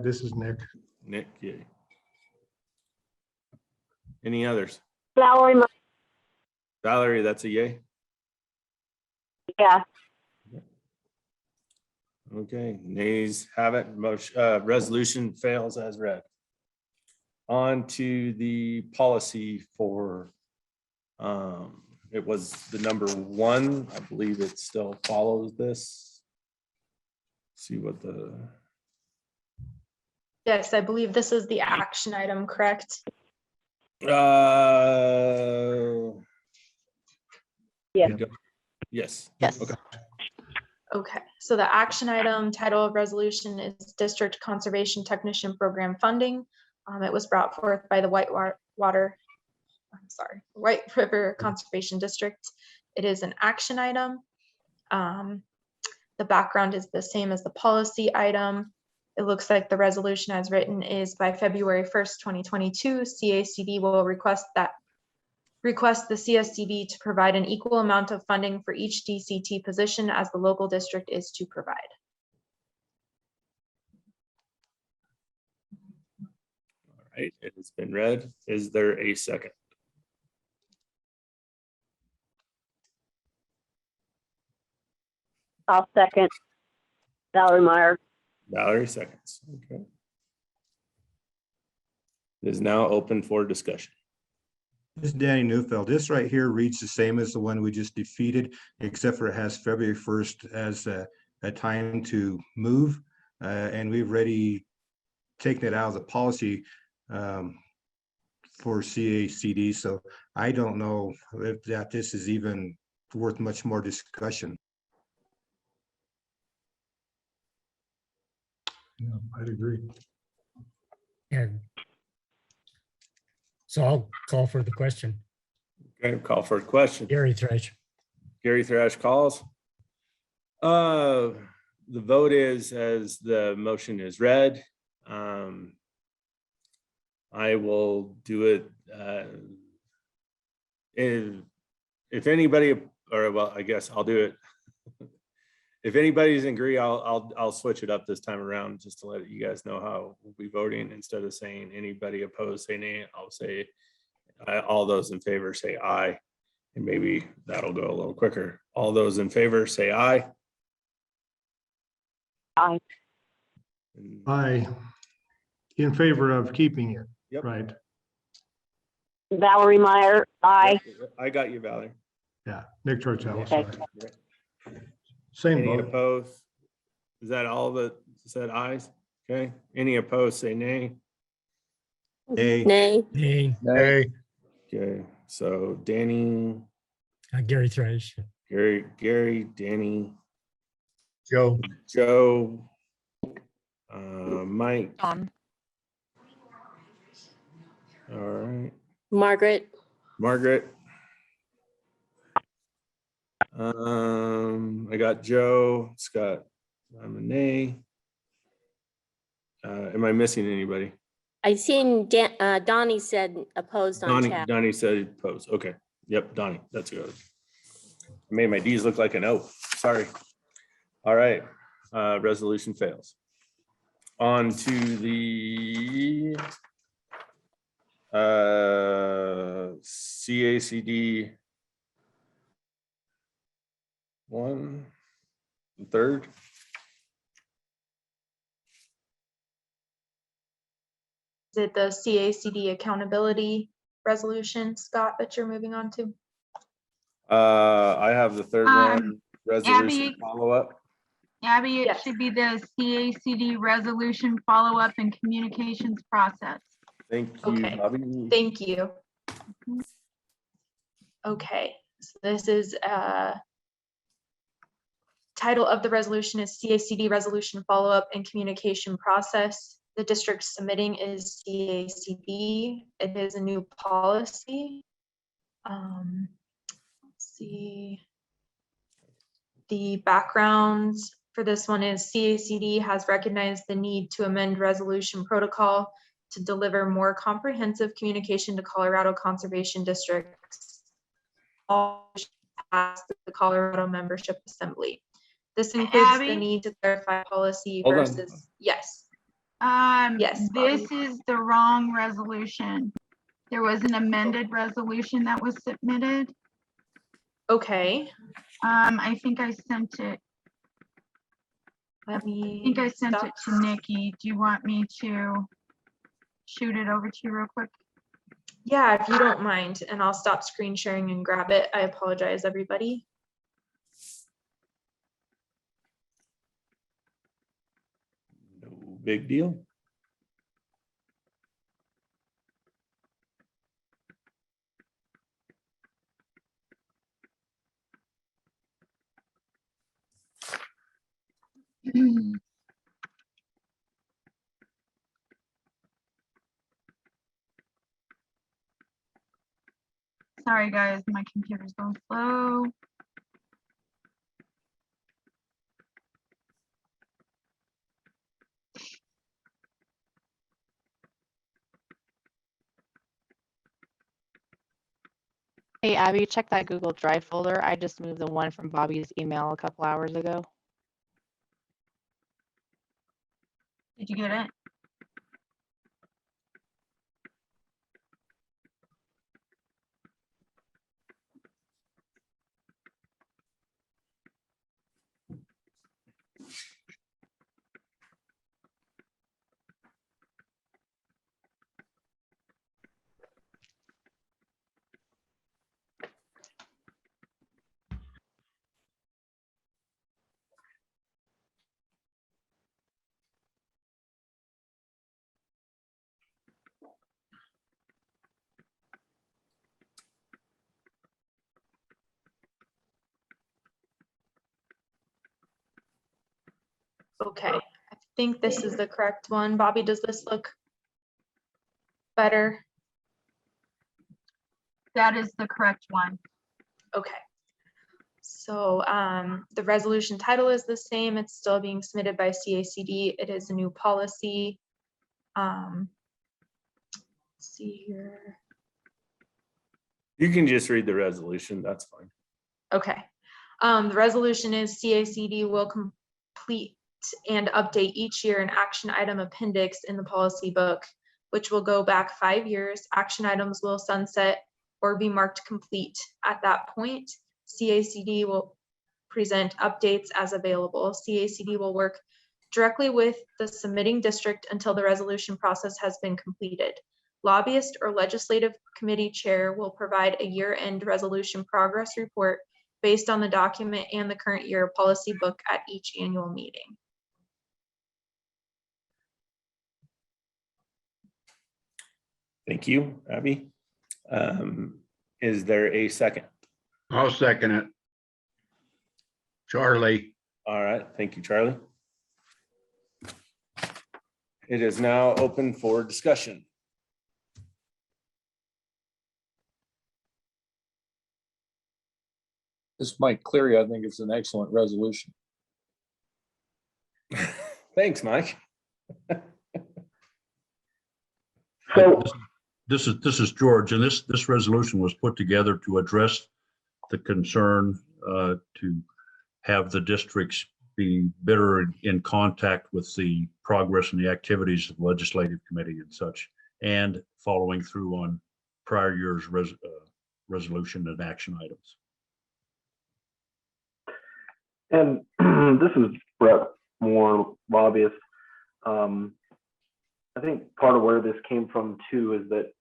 S16: This is Nick.
S1: Nick, yay. Any others?
S2: Valerie,
S1: Valerie, that's a yay?
S2: yeah.
S1: Okay, nays have it. Motion, resolution fails as read. On to the policy for, it was the number 1. I believe it still follows this. See what the,
S10: Yes, I believe this is the action item, correct?
S2: Yeah.
S1: Yes.
S10: Yes.
S1: Okay.
S10: Okay, so the action item title of resolution is District Conservation Technician Program Funding. It was brought forth by the White River Conservation District. It is an action item. The background is the same as the policy item. It looks like the resolution as written is by February 1st, 2022, CACD will request the CSCB to provide an equal amount of funding for each DCT position as the local district is to provide.
S1: All right, it has been read. Is there a second?
S2: I'll second. Valerie Meyer.
S1: Valerie seconds. Okay. It is now open for discussion.
S6: This is Danny Neufeld. This right here reads the same as the one we just defeated, except for it has February 1st as a time to move. And we've already taken it out of the policy for CACD. So I don't know if this is even worth much more discussion.
S16: Yeah, I'd agree.
S7: And so I'll call for the question.
S1: Okay, call for a question.
S7: Gary Thresh.
S1: Gary Thrash calls. The vote is as the motion is read. I will do it. If anybody, or well, I guess I'll do it. If anybody's agree, I'll switch it up this time around just to let you guys know how we'll be voting. Instead of saying anybody opposed, say nay, I'll say all those in favor say aye. And maybe that'll go a little quicker. All those in favor say aye.
S2: Aye.
S16: I in favor of keeping it.
S1: Yep.
S16: Right.
S2: Valerie Meyer, aye.
S1: I got you, Valerie.
S16: Yeah. Nick Tortellis.
S2: Okay.
S16: Aye. Same
S1: Any
S16: vote.
S1: opposed? Is that all that said ayes? Okay. Any opposed, say nay.
S6: Nay.
S5: Nay.
S7: Nay.
S8: Hey,
S1: Okay, so Danny,
S7: Gary Thresh.
S1: Gary, Danny,
S8: Joe,
S1: Joe, Mike.
S10: Dawn.
S1: All right,
S5: Margaret.
S1: Margaret. I got Joe, Scott, I'm a nay. Am I missing anybody?
S5: I seen Donnie said opposed on chat.
S1: Donnie said opposed. Okay. Yep, Donnie, that's good. I made my D's look like an O. Sorry. All right. Resolution fails. On to the CACD 1/3.
S10: Is it the CACD accountability resolution, Scott, that you're moving on to?
S1: I have the third one, resolution
S3: Abby?
S1: follow-up.
S3: Abby, it
S10: Yes.
S3: should be the CACD resolution follow-up and communications process.
S1: Thank you,
S10: Okay.
S1: Bobby.
S10: Thank you. Okay, so this is title of the resolution is CACD resolution follow-up and communication process. The district submitting is CACD. It is a new policy. Let's see. The backgrounds for this one is CACD has recognized the need to amend resolution protocol to deliver more comprehensive communication to Colorado conservation districts. All past the Colorado Membership Assembly. This includes the
S3: Abby?
S10: need to clarify policy
S1: Hold on.
S10: versus, yes.
S3: This
S10: Yes, Bobby.
S3: is the wrong resolution. There was an amended resolution that was submitted.
S10: Okay,
S3: I think I sent it.
S10: let me.
S3: I think I sent
S10: stop.
S3: it to Nikki. Do you want me to shoot it over to you real quick?
S10: Yeah, if you don't mind, and I'll stop screen sharing and grab it. I apologize, everybody.
S1: No big deal.
S3: Sorry, guys, my computer's going slow.
S19: Hey, Abby, check that Google Drive folder. I just moved the one from Bobby's email a couple hours ago.
S3: Did you get it?
S10: Okay, I think this is the correct one. Bobby, does this look better?
S3: That is the correct one.
S10: Okay. So the resolution title is the same. It's still being submitted by CACD. It is a new policy. Let's see here.
S1: You can just read the resolution. That's fine.
S10: Okay. The resolution is CACD will complete and update each year an action item appendix in the policy book, which will go back 5 years. Action items will sunset or be marked complete. At that point, CACD will present updates as available. CACD will work directly with the submitting district until the resolution process has been completed. Lobbyist or legislative committee chair will provide a year-end resolution progress report based on the document and the current year policy book at each annual meeting.
S1: Thank you, Abby. Is there a second?
S8: I'll second it. Charlie.
S1: All right, thank you, Charlie. It is now open for discussion.
S15: This Mike Cleary, I think it's an excellent resolution.
S1: Thanks, Mike.
S12: So
S14: This is George, and this resolution was put together to address the concern to have the districts be better in contact with the progress and the activities of the legislative committee and such, and following through on prior year's resolution and action items.
S12: And this is Brett Moore, lobbyist. I think part of where this came from too is that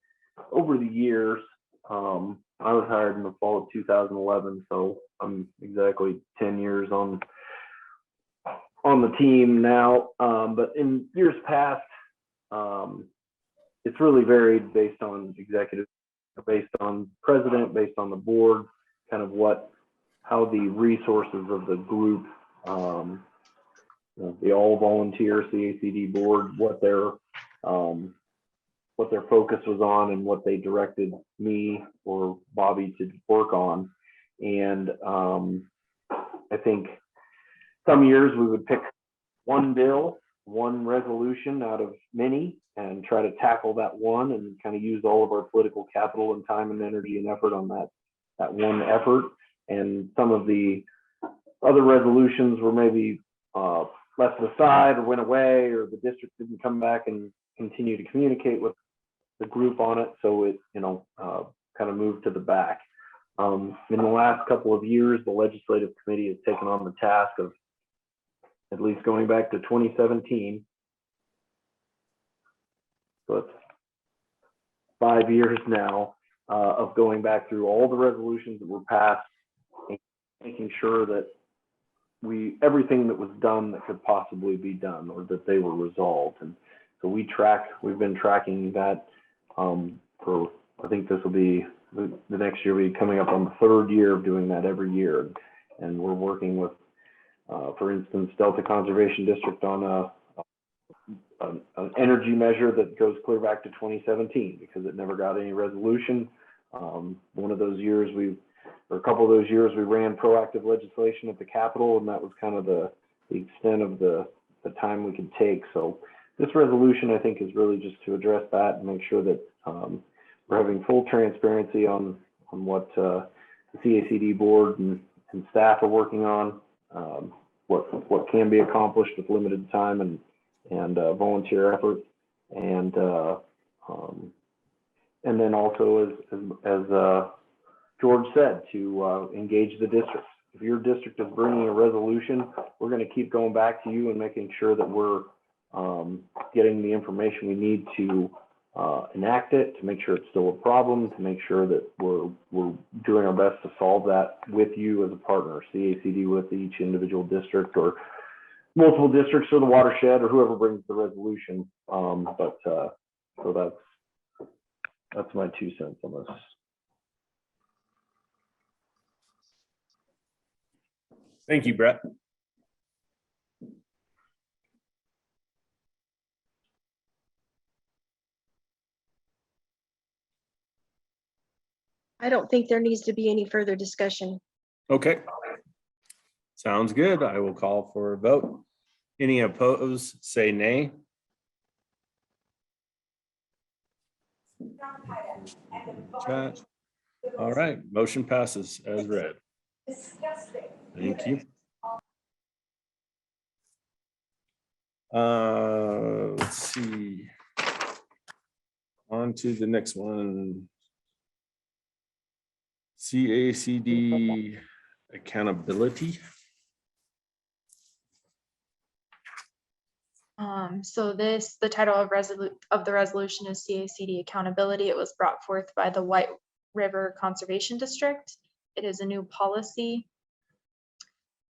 S12: over the years, I was hired in the fall of 2011, so I'm exactly 10 years on the team now. But in years past, it's really varied based on executive, based on president, based on the board, kind of how the resources of the group, the all volunteer CACD board, what their focus was on and what they directed me or Bobby to work on. And I think some years we would pick one bill, one resolution out of many and try to tackle that one and kind of use all of our political capital and time and energy and effort on that one effort. And some of the other resolutions were maybe left aside or went away, or the district didn't come back and continue to communicate with the group on it. So it, kind of moved to the back. In the last couple of years, the legislative committee has taken on the task of, at least going back to 2017. So it's 5 years now of going back through all the resolutions that were passed, and making sure that everything that was done that could possibly be done, or that they were resolved. And so we've been tracking that for, I think this will be, the next year will be coming up on the 3rd year of doing that every year. And we're working with, for instance, Delta Conservation District on an energy measure that goes clear back to 2017 because it never got any resolution. One of those years a couple of those years we ran proactive legislation at the Capitol, and that was kind of the extent of the time we could take. So this resolution, I think, is really just to address that and make sure that we're having full transparency on what the CACD board and staff are working on, what can be accomplished with limited time and volunteer effort, and then also as George said, to engage the district. If your district is bringing a resolution, we're going to keep going back to you and making sure that we're getting the information we need to enact it, to make sure it's still a problem, to make sure that we're doing our best to solve that with you as a partner, CACD with each individual district or multiple districts or the watershed or whoever brings the resolution. So that's my 2 cents on this.
S1: Thank you, Brett.
S11: I don't think there needs to be any further discussion.
S1: Okay. Sounds good. I will call for a vote. Any opposed, say nay. Chat. All right, motion passes as read. Thank you. Let's see. On to the next one. CACD accountability.
S10: So the title of the resolution is CACD accountability. It was brought forth by the White River Conservation District. It is a new policy.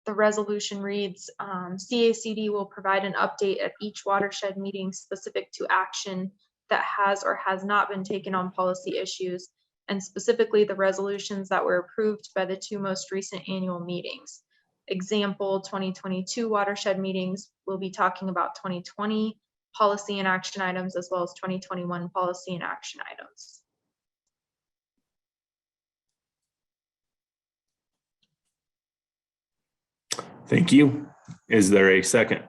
S10: The resolution reads, CACD will provide an update at each watershed meeting specific to action that has or has not been taken on policy issues, and specifically the resolutions that were approved by the two most recent annual meetings. Example, 2022 watershed meetings will be talking about 2020 policy and action items, as well as 2021 policy and action items.
S1: Thank you. Is there a second?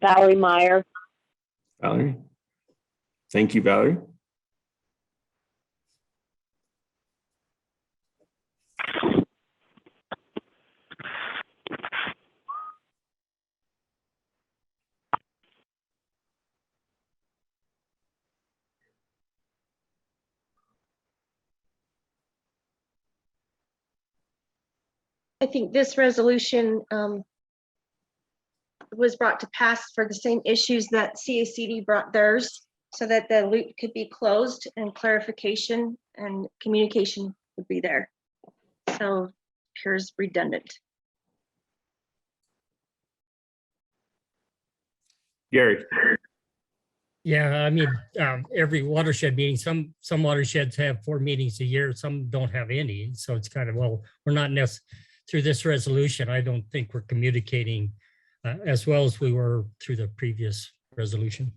S2: Valerie Meyer.
S1: Valerie? Thank you, Valerie.
S11: I think this resolution was brought to pass for the same issues that CACD brought theirs, so that the loop could be closed and clarification and communication would be there. So appears redundant.
S1: Gary.
S7: Yeah, I mean, every watershed meeting, some watersheds have 4 meetings a year, some don't have any. So it's kind of, well, we're not through this resolution. I don't think we're communicating as well as we were through the previous resolution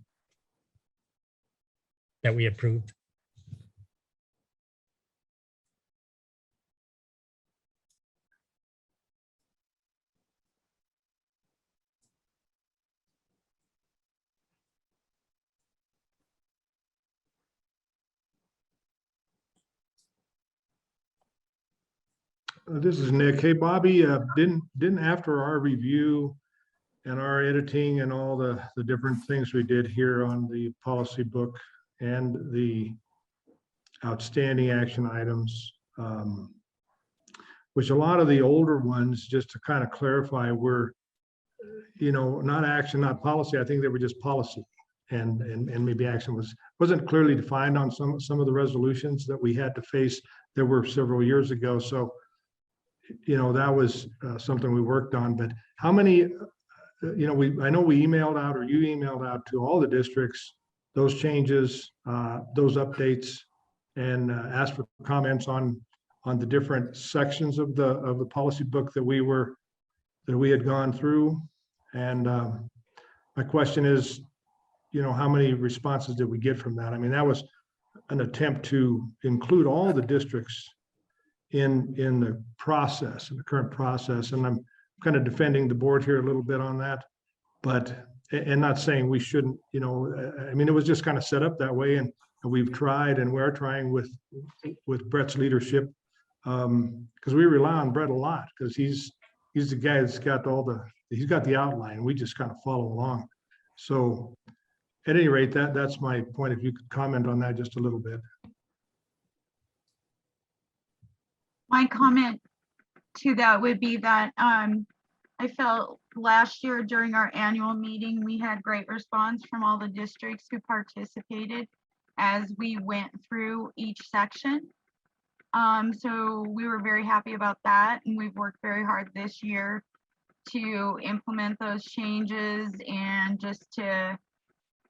S7: that we approved.
S16: This is Nick. Hey, Bobby, didn't after our review and our editing and all the different things we did here on the policy book and the outstanding action items, which a lot of the older ones, just to kind of clarify, were, not action, not policy. I think they were just policy, and maybe action wasn't clearly defined on some of the resolutions that we had to face that were several years ago. So, that was something we worked on. But how many, I know we emailed out, or you emailed out to all the districts those changes, those updates, and asked for comments on the different sections of the policy book that we had gone through. And my question is, how many responses did we get from that? I mean, that was an attempt to include all the districts in the process, in the current process. And I'm kind of defending the board here a little bit on that, and not saying we shouldn't, I mean, it was just kind of set up that way, and we've tried, and we're trying with Brett's leadership, because we rely on Brett a lot, because he's the guy that's got he's got the outline. We just kind of follow along. So at any rate, that's my point. If you could comment on that just a little bit.
S3: My comment to that would be that I felt last year during our annual meeting, we had great response from all the districts who participated as we went through each section. So we were very happy about that, and we've worked very hard this year to implement those changes and just to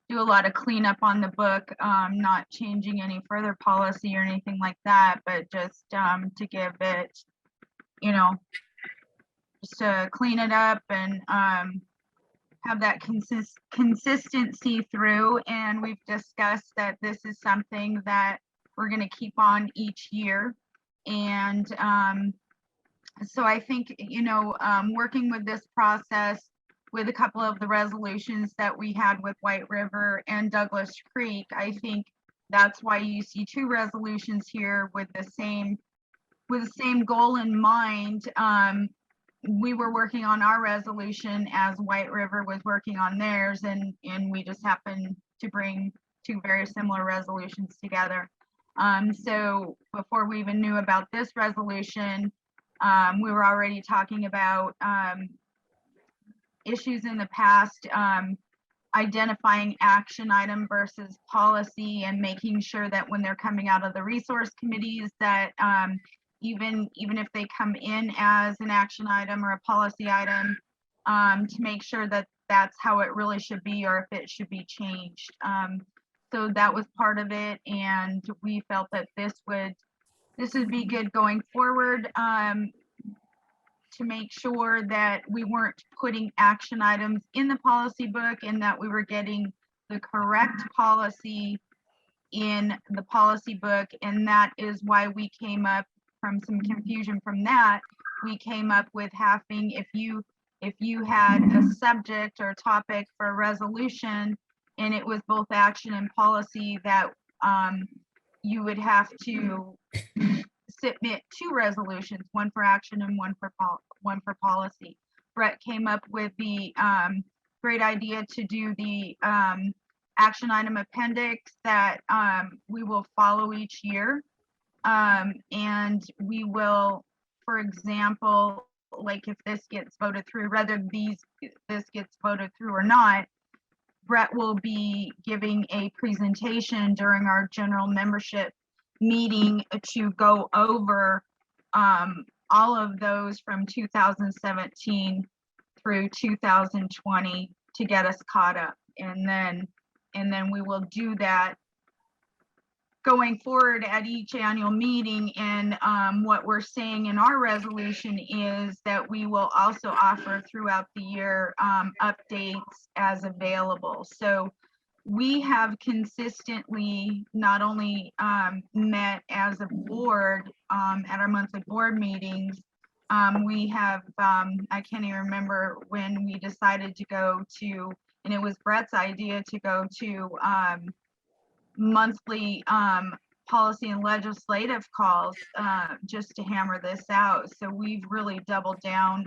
S3: do a lot of cleanup on the book, not changing any further policy or anything like that, but just to give it, just to clean it up and have that consistency through. And we've discussed that this is something that we're going to keep on each year. And so I think, working with this process with a couple of the resolutions that we had with White River and Douglas Creek, I think that's why you see two resolutions here with the same goal in mind. We were working on our resolution as White River was working on theirs, and we just happened to bring two very similar resolutions together. So before we even knew about this resolution, we were already talking about issues in the past, identifying action item versus policy, and making sure that when they're coming out of the resource committees that even if they come in as an action item or a policy item, to make sure that that's how it really should be, or if it should be changed. So that was part of it, and we felt that this would be good going forward, to make sure that we weren't putting action items in the policy book, and that we were getting the correct policy in the policy book. And that is why we came up, from some confusion from that, we came up with having, if you had a subject or topic for a resolution and it was both action and policy, that you would have to submit two resolutions, one for action and one for policy. Brett came up with the great idea to do the action item appendix that we will follow each year. And we will, for example, like if this gets voted through, whether this gets voted through or not, Brett will be giving a presentation during our general membership meeting to go over all of those from 2017 through 2020 to get us caught up. And then we will do that going forward at each annual meeting. And what we're saying in our resolution is that we will also offer throughout the year updates as available. So we have consistently not only met as a board at our monthly board meetings, we have, I can't even remember when we decided to go to, and it was Brett's idea to go to monthly policy and legislative calls just to hammer this out. So we've really doubled down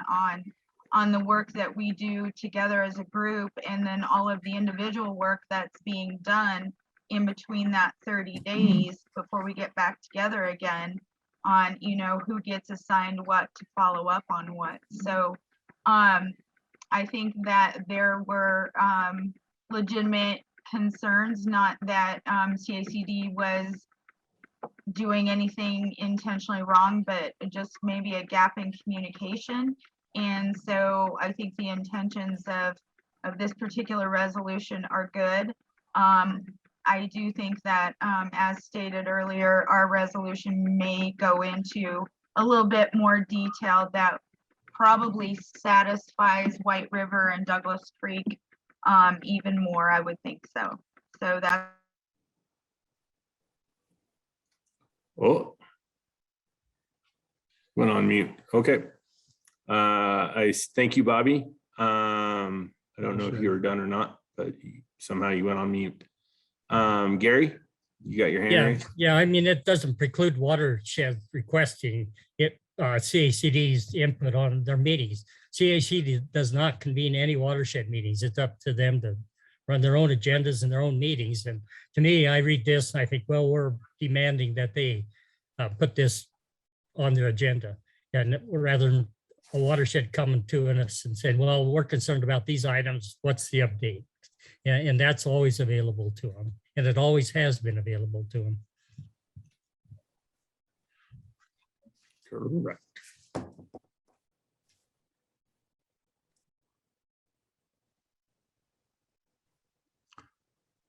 S3: on the work that we do together as a group, and then all of the individual work that's being done in between that 30 days before we get back together again on, who gets assigned what to follow up on what. So I think that there were legitimate concerns, not that CACD was doing anything intentionally wrong, but just maybe a gap in communication. And so I think the intentions of this particular resolution are good. I do think that, as stated earlier, our resolution may go into a little bit more detail that probably satisfies White River and Douglas Creek even more, I would think so. So that.
S1: Oh, went on mute. Okay. I thank you, Bobby. I don't know if you were done or not, but somehow you went on mute. Gary, you got your hand raised?
S7: Yeah. I mean, it doesn't preclude watershed requesting it, CACD's input on their meetings. CACD does not convene any watershed meetings. It's up to them to run their own agendas and their own meetings. And to me, I read this and I think, well, we're demanding that they put this on their agenda, and rather than a watershed coming to us and saying, well, we're concerned about these items, what's the update? And that's always available to them, and it always has been available to them.
S1: Correct.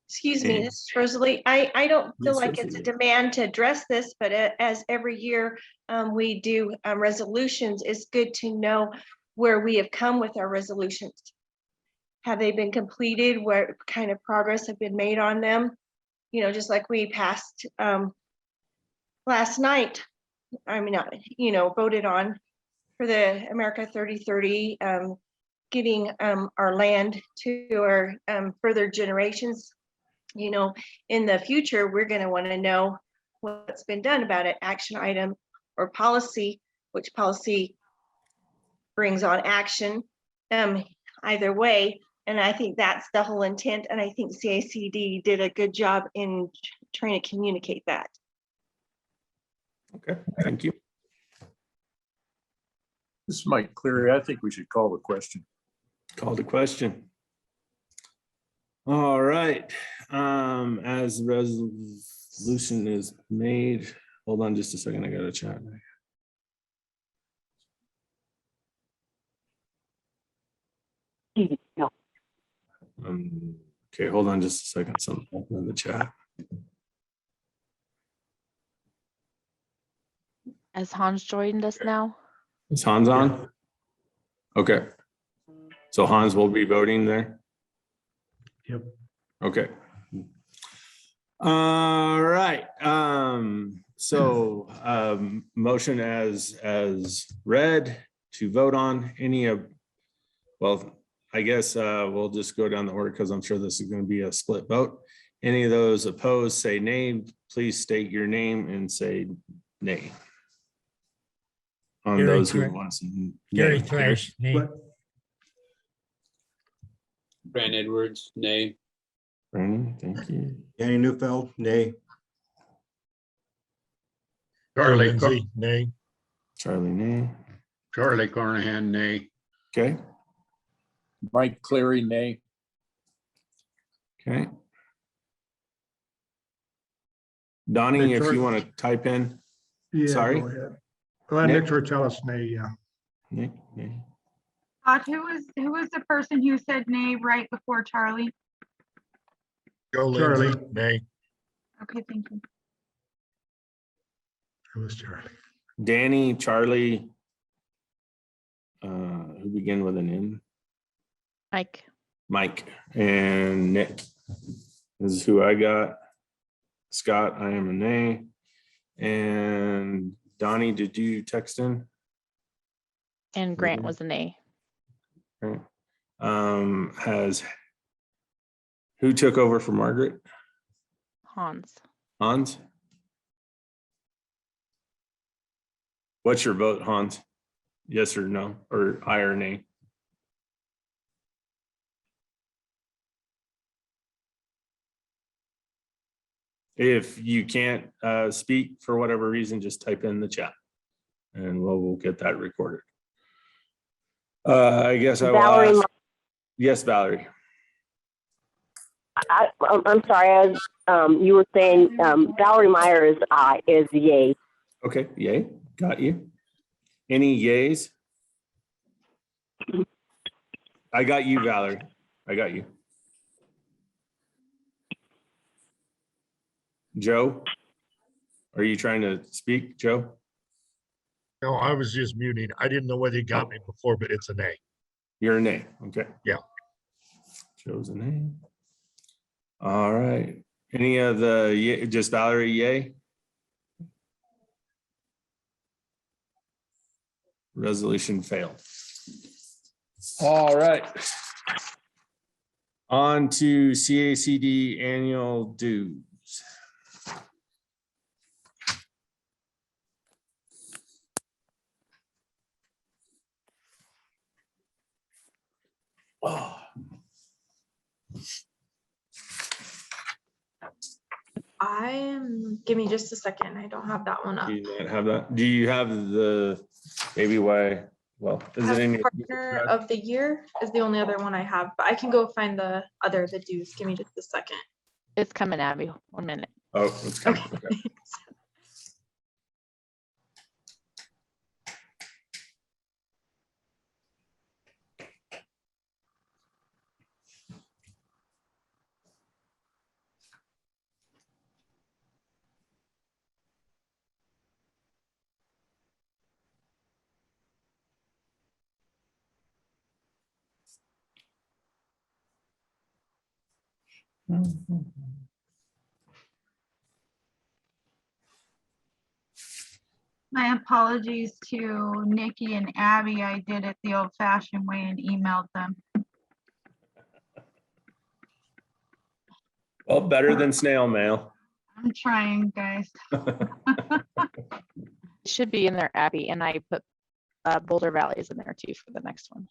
S11: Excuse me, this is Rosalie. I don't feel
S1: Yes,
S11: like it's a
S1: Rosalie.
S11: demand to address this, but as every year we do resolutions, it's good to know where we have come with our resolutions. Have they been completed? What kind of progress have been made on them? Just like we passed last night, I mean, you know, voted on for the America 3030, giving our land to our further generations. You know, in the future, we're going to want to know what's been done about it, action item or policy, which policy brings on action, either way. And I think that's the whole intent. And I think CACD did a good job in trying to communicate that.
S1: Okay, thank you.
S15: This is Mike Cleary. I think we should call the question.
S1: Call the question. All right, as the resolution is made, hold on just a second, I gotta chat.
S2: No.
S1: Okay, hold on just a second, something in the chat.
S19: Has Hans joined us now?
S1: Is Hans on? Okay. So Hans will be voting there?
S16: Yep.
S1: Okay. All right, motion as read to vote on any of, well, I guess we'll just go down the order because I'm sure this is going to be a split vote. Any of those opposed, say nay. Please state your name and say nay. On
S7: Gary
S1: those who
S7: Thra-
S1: want to say
S7: Gary
S1: nay.
S7: Thrash, nay.
S16: But
S17: Brent Edwards, nay.
S1: Brandon, thank you.
S6: Danny Newfeld, nay.
S14: Charlie,
S7: Lindsay, nay.
S1: Charlie, nay.
S8: Charlie Carnahan, nay.
S1: Okay,
S15: Mike Cleary, nay.
S1: okay. Donnie,
S16: Nick
S1: if you
S16: George-
S1: want to type in,
S16: yeah,
S1: Sorry?
S16: go ahead. Well,
S1: Nick?
S16: Nick Tortellis, nay, yeah.
S1: Nick, nay.
S3: Who was the person who said nay right before Charlie?
S14: Joe
S16: Charlie.
S14: Lindsay, nay.
S3: Okay, thank you.
S16: It was Charlie.
S1: Danny, Charlie, who begin with an N?
S19: Mike,
S1: Mike and Nick. This is who I got. Scott, I am a nay. And Donnie, did you text in?
S19: and Grant was a nay.
S1: Okay. Who took over for Margaret?
S19: Hans,
S1: Hans? What's your vote, Hans? Yes or no, or aye or nay? If you can't speak for whatever reason, just type in the chat and we'll get that recorded. I guess I will
S2: Valerie,
S1: ask. Yes, Valerie.
S2: I'm sorry, you were saying Valerie Meyer is yay.
S1: Okay, yay, got you. Any yays? I got you, Valerie. I got you. Joe? Are you trying to speak, Joe?
S14: No, I was just muting. I didn't know whether you got me before, but it's a nay.
S1: You're a nay, okay.
S14: Yeah.
S1: Joe's a nay. All right. Any of the, just Valerie, yay? Resolution failed. All right. On to CACD annual dues. Oh.
S10: Give me just a second. I don't have that one up.
S1: Do you not have that? Do you have the, maybe why, well, is it in your?
S10: Partner of the year is the only other one I have, but I can go find the dues. Give me just a second.
S19: it's coming, Abby. 1 minute.
S1: Oh, it's coming. Okay.
S3: My apologies to Nikki and Abby. I did it the old fashioned way and emailed them.
S1: Well, better than snail mail.
S3: I'm trying, guys.
S19: It should be in there, Abby, and I put Boulder Valley's in there too for the next one.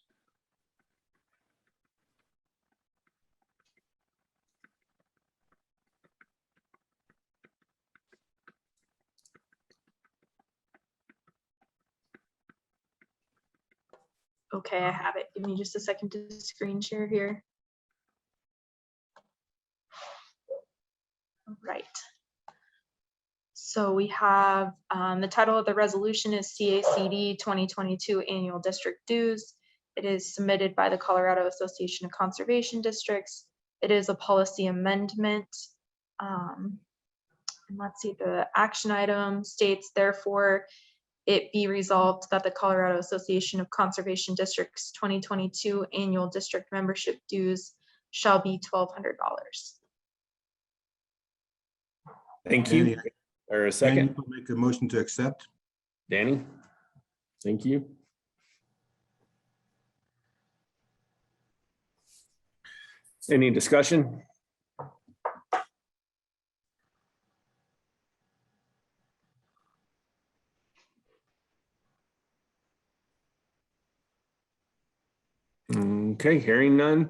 S10: Okay, I have it. Give me just a second to screen share here. Right. So we have, the title of the resolution is CACD 2022 Annual District Dues. It is submitted by the Colorado Association of Conservation Districts. It is a policy amendment. And let's see, the action item states, therefore, it be resolved that the Colorado Association of Conservation Districts 2022 Annual District Membership Dues shall be $1,200.
S1: Thank you.
S6: Danny,
S1: Or a
S6: Danny,
S1: second,
S6: you make a motion to accept.
S1: Danny? Thank you. Any discussion? Okay, hearing none,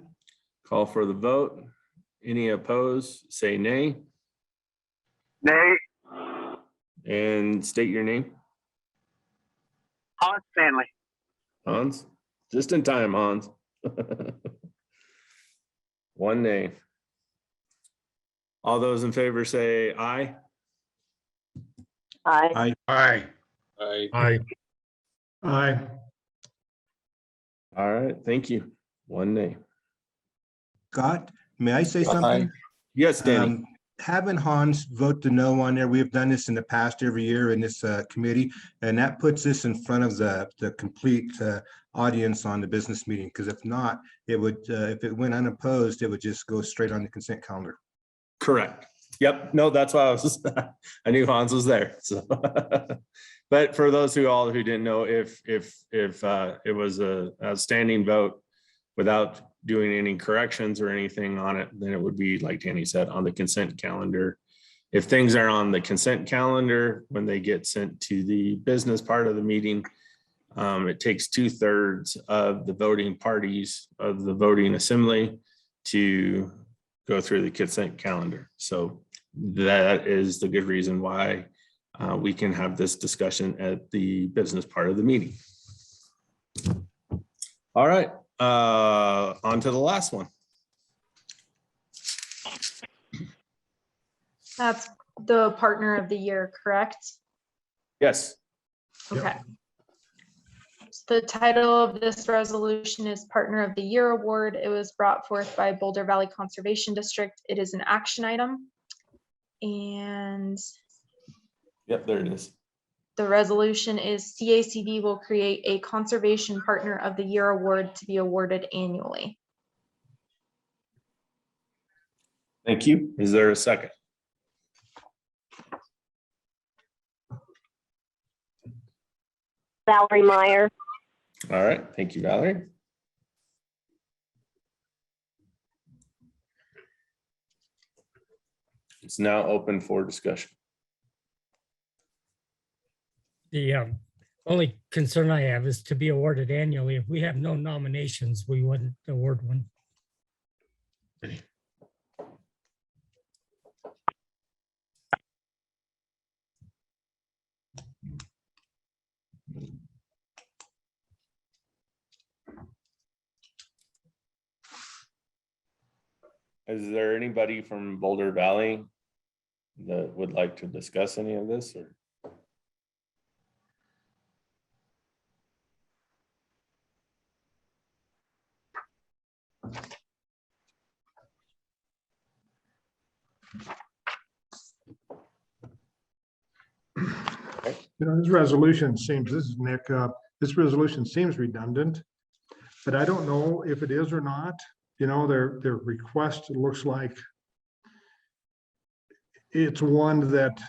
S1: call for the vote. Any opposed, say nay.
S12: Nay.
S1: And state your name.
S12: Hans Stanley.
S1: Hans, just in time, Hans. One nay. All those in favor say aye.
S2: Aye.
S8: Aye.
S14: Aye.
S16: Aye.
S1: All right, thank you. One nay.
S6: Scott, may I say something?
S1: Yes, Danny.
S6: Having Hans vote the no on there, we have done this in the past every year in this committee, and that puts this in front of the complete audience on the business meeting, because if not, it would, if it went unopposed, it would just go straight on the consent calendar.
S1: Correct. Yep. No, that's why I was, I knew Hans was there. So, but for those who didn't know, if it was a standing vote without doing any corrections or anything on it, then it would be, like Danny said, on the consent calendar. If things are on the consent calendar, when they get sent to the business part of the meeting, it takes 2/3 of the voting parties of the voting assembly to go through the consent calendar. So that is the good reason why we can have this discussion at the business part of the meeting. All right, on to the last one.
S10: That's the partner of the year, correct?
S1: Yes.
S10: Okay. The title of this resolution is Partner of the Year Award. It was brought forth by Boulder Valley Conservation District. It is an action item. And
S1: Yep, there it is.
S10: the resolution is CACD will create a Conservation Partner of the Year Award to be awarded annually.
S1: Thank you. Is there a second?
S2: Valerie Meyer.
S1: All right, thank you, Valerie. It's now open for discussion.
S7: The only concern I have is to be awarded annually. If we have no nominations, we wouldn't award one.
S1: Is there anybody from Boulder Valley that would like to discuss any of this, or?
S16: You know, this resolution seems, this is Nick, this resolution seems redundant, but I don't know if it is or not. You know, their request looks like it's one that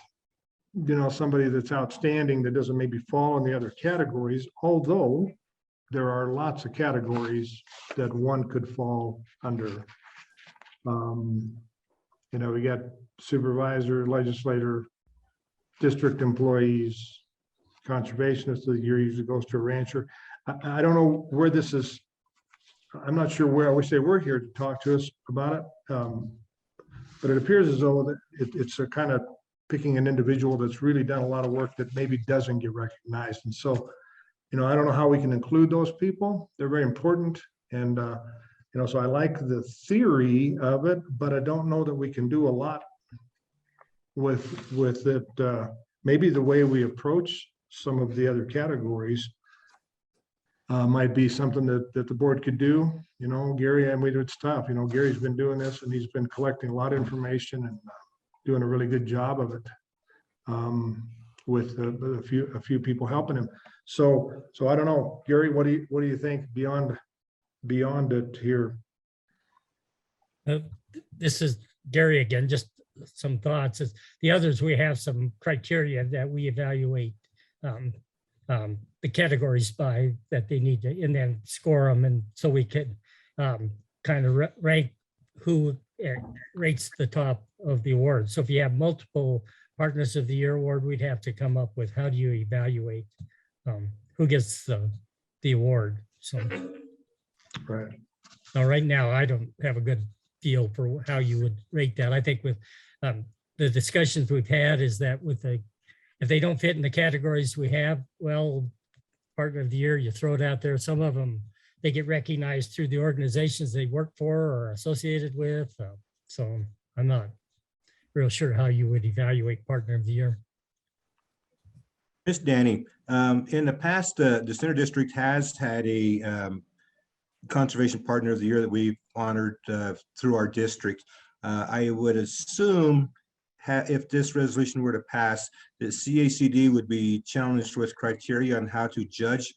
S16: somebody that's outstanding that doesn't maybe fall in the other categories, although there are lots of categories that one could fall under. We got supervisor, legislator, district employees, conservationist of the year usually goes to a rancher. I don't know where this is. I'm not sure where. I wish they were here to talk to us about it. But it appears as though that it's a kind of picking an individual that's really done a lot of work that maybe doesn't get recognized. And so, I don't know how we can include those people. They're very important. And, so I like the theory of it, but I don't know that we can do a lot with it. Maybe the way we approach some of the other categories might be something that the board could do. Gary, it's tough. Gary's been doing this and he's been collecting a lot of information and doing a really good job of it with a few people helping him. So I don't know, Gary, what do you think beyond it here?
S7: This is Gary again, just some thoughts. The others, we have some criteria that we evaluate the categories by that they need to, and then score them. And so we could kind of rank who rates the top of the award. So if you have multiple Partners of the Year award, we'd have to come up with how do you evaluate who gets the award. So
S16: right.
S7: Now, right now, I don't have a good feel for how you would rate that. I think with the discussions we've had is that if they don't fit in the categories we have, well, Partner of the Year, you throw it out there. Some of them, they get recognized through the organizations they work for or associated with. So I'm not real sure how you would evaluate Partner of the Year.
S6: Miss Danny, in the past, the Center District has had a Conservation Partner of the Year that we've honored through our district. I would assume if this resolution were to pass, that CACD would be challenged with criteria on how to judge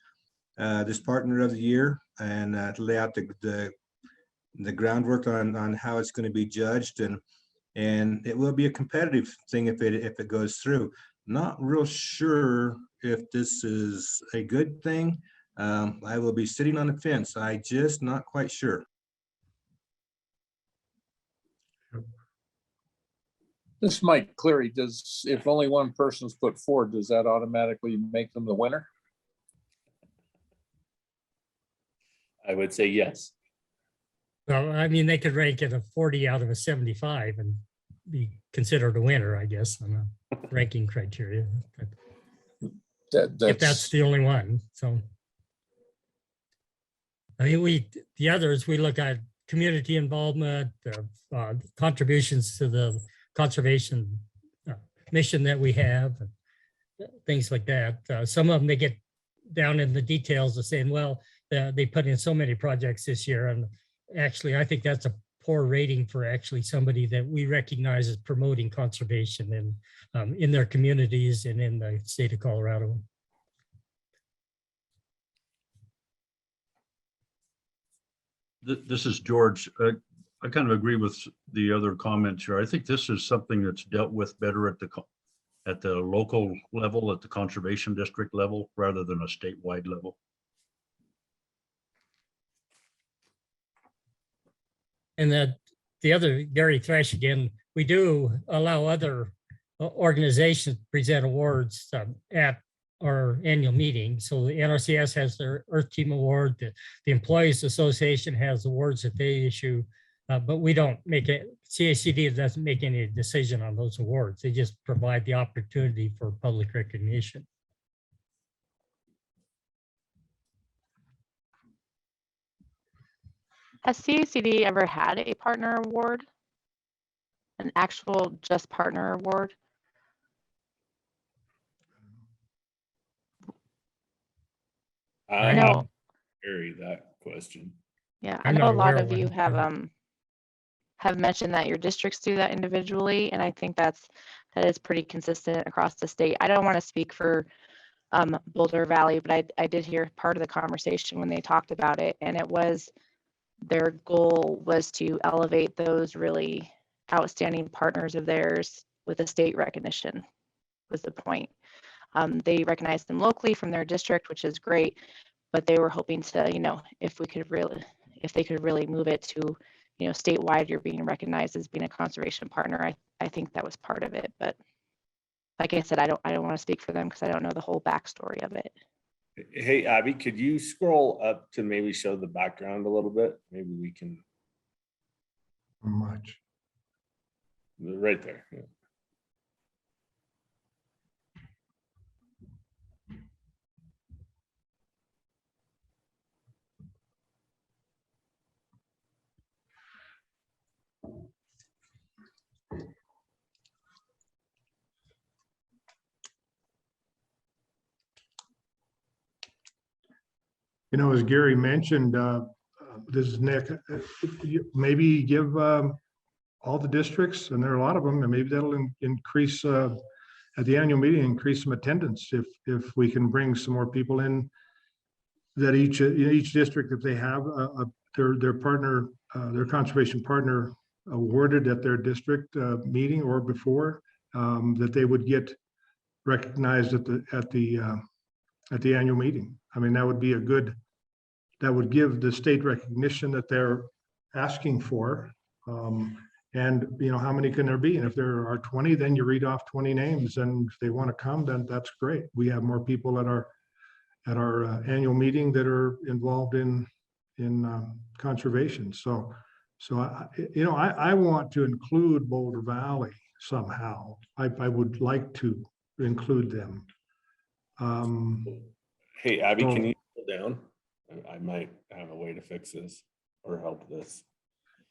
S6: this Partner of the Year and lay out the groundwork on how it's going to be judged, and it will be a competitive thing if it goes through. Not real sure if this is a good thing. I will be sitting on the fence. I just not quite sure.
S15: This is Mike Cleary. If only one person's put forward, does that automatically make them the winner?
S20: I would say yes.
S7: Well, I mean, they could rank it a 40 out of a 75 and be considered a winner, I guess, on a ranking criteria. If that's the only one. So, I mean, the others, we look at community involvement, contributions to the conservation mission that we have, things like that. Some of them, they get down in the details of saying, well, they put in so many projects this year. And actually, I think that's a poor rating for actually somebody that we recognize as promoting conservation in their communities and in the state of Colorado.
S14: This is George. I kind of agree with the other comments here. I think this is something that's dealt with better at the local level, at the conservation district level, rather than a statewide level.
S7: And that the other, Gary Thresh again, we do allow other organizations to present awards at our annual meeting. So the NRCS has their Earth Team Award. The Employees Association has awards that they issue, but we don't make it. CACD doesn't make any decision on those awards. They just provide the opportunity for public recognition.
S19: Has CACD ever had a partner award? An actual just partner award?
S20: I
S19: know.
S20: Carry that question.
S19: Yeah,
S7: I'm
S19: I know a
S7: not
S19: lot
S7: aware
S19: of
S7: of
S19: you
S7: one.
S19: have mentioned that your districts do that individually, and I think that is pretty consistent across the state. I don't want to speak for Boulder Valley, but I did hear part of the conversation when they talked about it, and it was their goal was to elevate those really outstanding partners of theirs with a state recognition. was the point. They recognized them locally from their district, which is great, but they were hoping to, if they could really move it to, statewide, you're being recognized as being a conservation partner. I think that was part of it, but like I said, I don't want to speak for them because I don't know the whole backstory of it.
S20: Hey, Abby, could you scroll up to maybe show the background a little bit? Maybe we can,
S16: Much.
S20: right there. Yeah.
S16: As Gary mentioned, this is Nick, maybe give all the districts, and there are a lot of them, and maybe that'll increase at the annual meeting, increase some attendance if we can bring some more people in, that each district, if they have their partner, their conservation partner awarded at their district meeting or before, that they would get recognized at the annual meeting. I mean, that would be that would give the state recognition that they're asking for. And how many can there be? And if there are 20, then you read off 20 names, and if they want to come, then that's great. We have more people at our annual meeting that are involved in conservation. So I want to include Boulder Valley somehow. I would like to include them.
S20: Hey, Abby,
S16: so-
S20: can you scroll down? I might have a way to fix this or help this.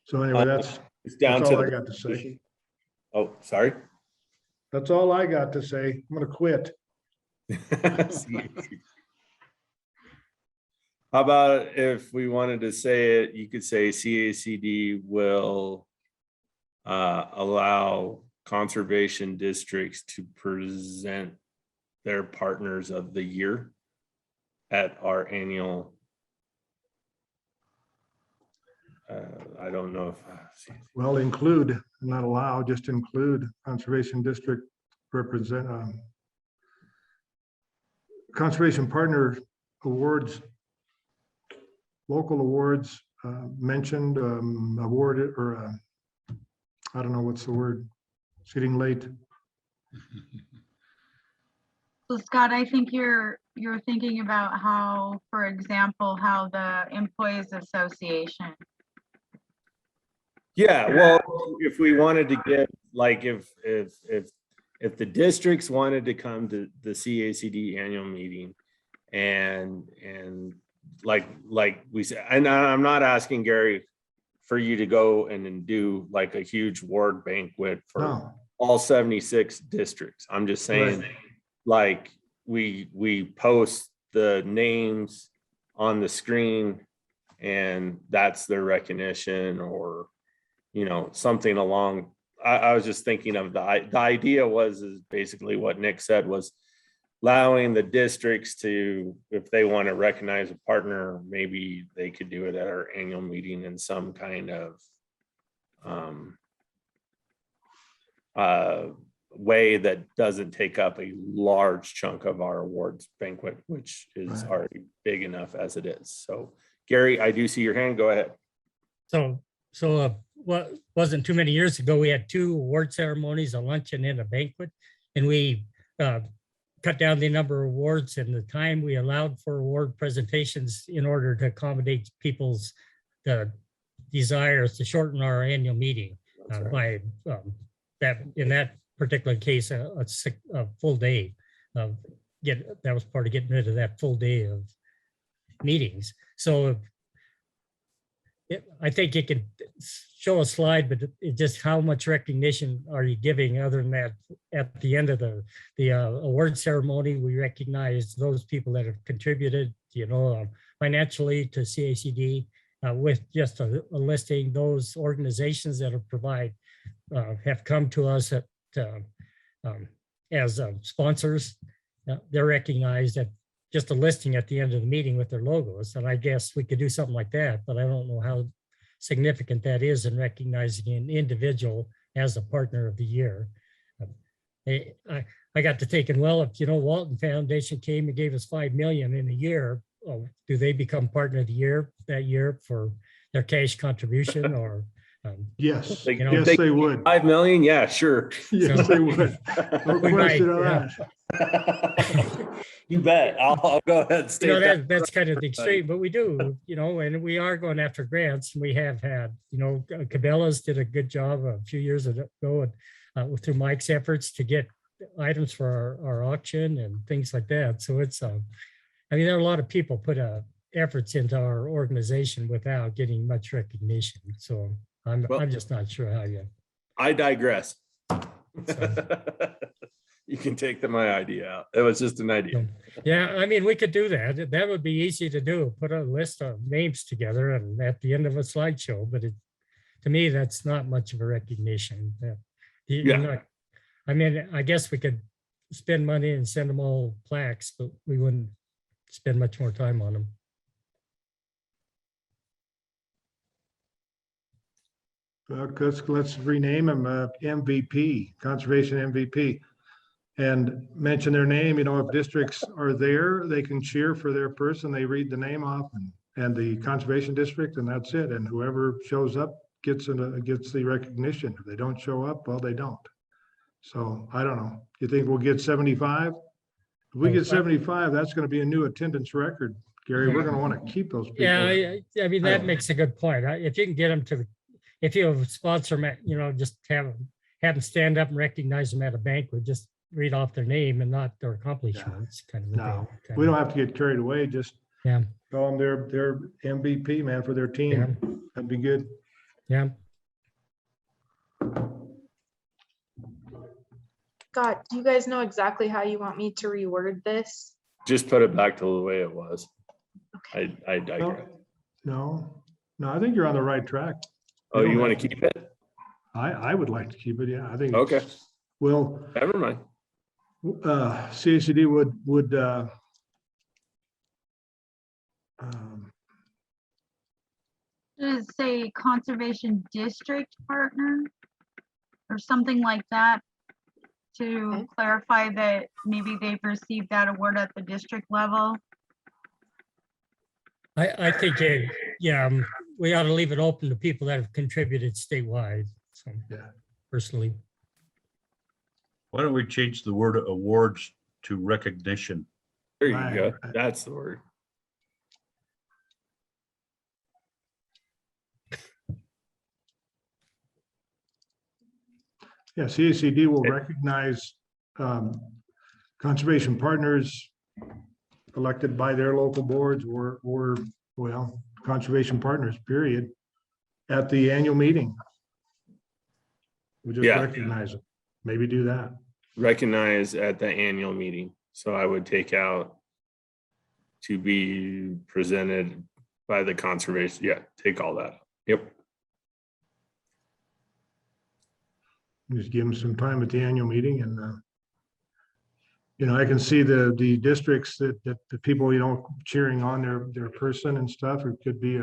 S16: So anyway, that's
S20: It's down
S16: that's
S20: to
S16: all I
S20: the
S16: got to say.
S20: Oh, sorry.
S16: That's all I got to say. I'm gonna quit.
S1: How about if we wanted to say it, you could say CACD will allow conservation districts to present their partners of the year at our annual. I don't know if.
S16: Well, include, not allow, just include conservation district represent, conservation partner awards, local awards mentioned, awarded, or I don't know what's the word, it's getting late.
S3: So Scott, I think you're thinking about how, for example, how the Employees Association.
S1: Yeah, well, if we wanted to get, like, if the districts wanted to come to the CACD annual meeting and like we said, and I'm not asking Gary for you to go and do like a huge award banquet for
S16: No.
S1: all 76 districts. I'm just saying,
S16: Right.
S1: like, we post the names on the screen and that's their recognition, or something along. I was just thinking of the idea is basically what Nick said, was allowing the districts to, if they want to recognize a partner, maybe they could do it at our annual meeting in some kind of way that doesn't take up a large chunk of our awards banquet, which is
S16: Right.
S1: already big enough as it is. So Gary, I do see your hand. Go ahead.
S7: So what wasn't too many years ago, we had 2 award ceremonies, a luncheon and a banquet, and we cut down the number of awards and the time we allowed for award presentations in order to accommodate people's desires to shorten our annual meeting by that, in that particular case, a full day of that was part of getting rid of that full day of meetings. So I think you could show a slide, but it just how much recognition are you giving? Other than that, at the end of the award ceremony, we recognize those people that have contributed, financially to CACD, with just a listing those organizations that have come to us as sponsors. They're recognized at just a listing at the end of the meeting with their logos. And I guess we could do something like that, but I don't know how significant that is in recognizing an individual as a partner of the year. I got to thinking, well, if, Walton Foundation came and gave us 5 million in a year, do they become partner of the year that year for their cash contribution or?
S16: Yes,
S1: Like,
S16: yes, they would.
S1: 5 million, yeah, sure.
S16: Yes, they would. No
S7: We might,
S16: question on
S7: yeah.
S16: that.
S1: You bet. I'll go ahead and state that.
S7: That's kind of the extreme, but we do, and we are going after grants. We have had, Cabela's did a good job a few years ago through Mike's efforts to get items for our auction and things like that. So it's, there are a lot of people put efforts into our organization without getting much recognition. So I'm just not sure how you.
S1: I digress. You can take my idea out. It was just an idea.
S7: Yeah, we could do that. That would be easy to do. Put a list of names together and at the end of a slideshow. But to me, that's not much of a recognition. I guess we could spend money and send them all plaques, but we wouldn't spend much more time on them.
S16: Let's rename them MVP, Conservation MVP. And mention their name. If districts are there, they can cheer for their person. They read the name off and the conservation district, and that's it. And whoever shows up gets the recognition. If they don't show up, well, they don't. So I don't know. You think we'll get 75? If we get 75, that's going to be a new attendance record, Gary. We're going to want to keep those people.
S7: Yeah, that makes a good point. If you can get them if you sponsor them, just have them stand up and recognize them at a banquet, just read off their name and not their accomplishments. Kind of.
S16: No, we don't have to get carried away. Just call them their MVP, man, for their team.
S7: Yeah.
S16: That'd be good.
S7: Yeah.
S10: Scott, do you guys know exactly how you want me to reword this?
S1: Just put it back to the way it was.
S10: Okay.
S1: I digress.
S16: No, I think you're on the right track.
S1: Oh, you want to keep it?
S16: I would like to keep it. Yeah, I think.
S1: Okay.
S16: Well,
S1: never mind.
S16: CACD would
S3: Does it say conservation district partner or something like that to clarify that maybe they've received that award at the district level?
S7: I think, we ought to leave it open to people that have contributed statewide. So, personally.
S14: Why don't we change the word awards to recognition?
S1: There you go. That's the word.
S16: Yeah, CACD will recognize conservation partners elected by their local boards or well, conservation partners, period, at the annual meeting. We just recognize it. Maybe do that.
S1: Recognize at the annual meeting. So I would take out to be presented by the conservation. Yeah, take all that. Yep.
S16: Just give them some time at the annual meeting and I can see the districts that the people, cheering on their person and stuff. It could be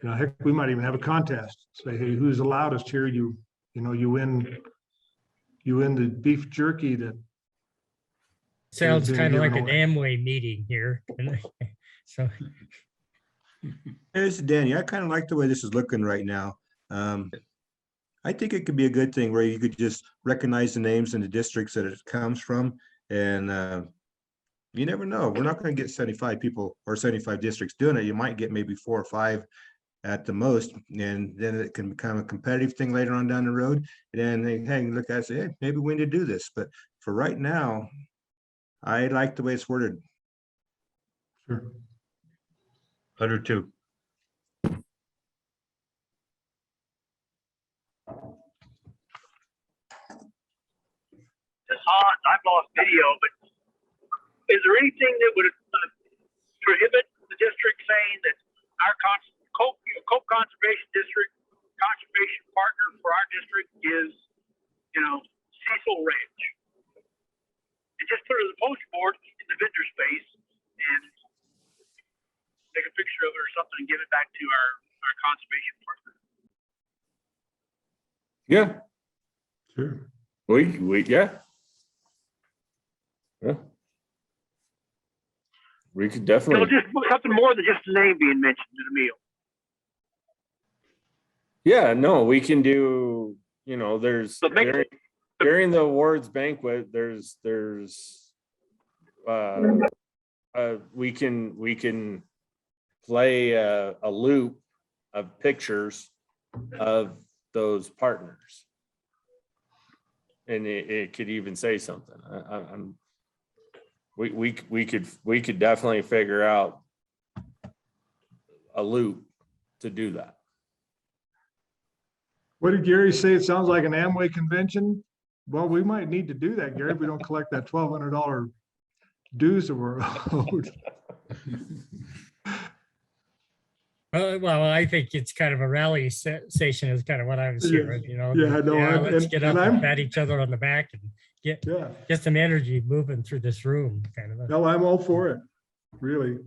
S16: heck, we might even have a contest. Say, hey, who's the loudest here? You win the beef jerky that.
S7: Sounds kind of like an Amway meeting here. So.
S6: This is Danny. I kind of like the way this is looking right now. I think it could be a good thing where you could just recognize the names and the districts that it comes from. And you never know. We're not going to get 75 people or 75 districts doing it. You might get maybe 4 or 5 at the most. And then it can become a competitive thing later on down the road. And then they look at it and say, hey, maybe we need to do this. But for right now, I like the way it's worded.
S16: Sure.
S14: 102.
S21: Hans, I've lost video, but is there anything that would prohibit the district saying that our Cope Conservation District conservation partner for our district is, Cecil Ranch? And just put it on the poster board in the vendor space and take a picture of it or something and give it back to our conservation partner.
S1: Yeah.
S16: Sure.
S1: Yeah. Yeah. We could
S21: You know,
S1: definitely,
S21: just something more than just the name being mentioned in the meal.
S1: yeah, no, we can do, there's
S21: So make-
S1: during the awards banquet, we can play a loop of pictures of those partners. And it could even say something. We could definitely figure out a loop to do that.
S16: What did Gary say? It sounds like an Amway convention. Well, we might need to do that, Gary, if we don't collect that $1,200 dues that we're owed.
S7: Well, I think it's kind of a rally station is kind of what I was hearing,
S16: Yeah, no,
S7: let's get up and
S16: I'm,
S7: pat each other on the back and get some energy moving through this room, kind of.
S16: no, I'm all for it, really.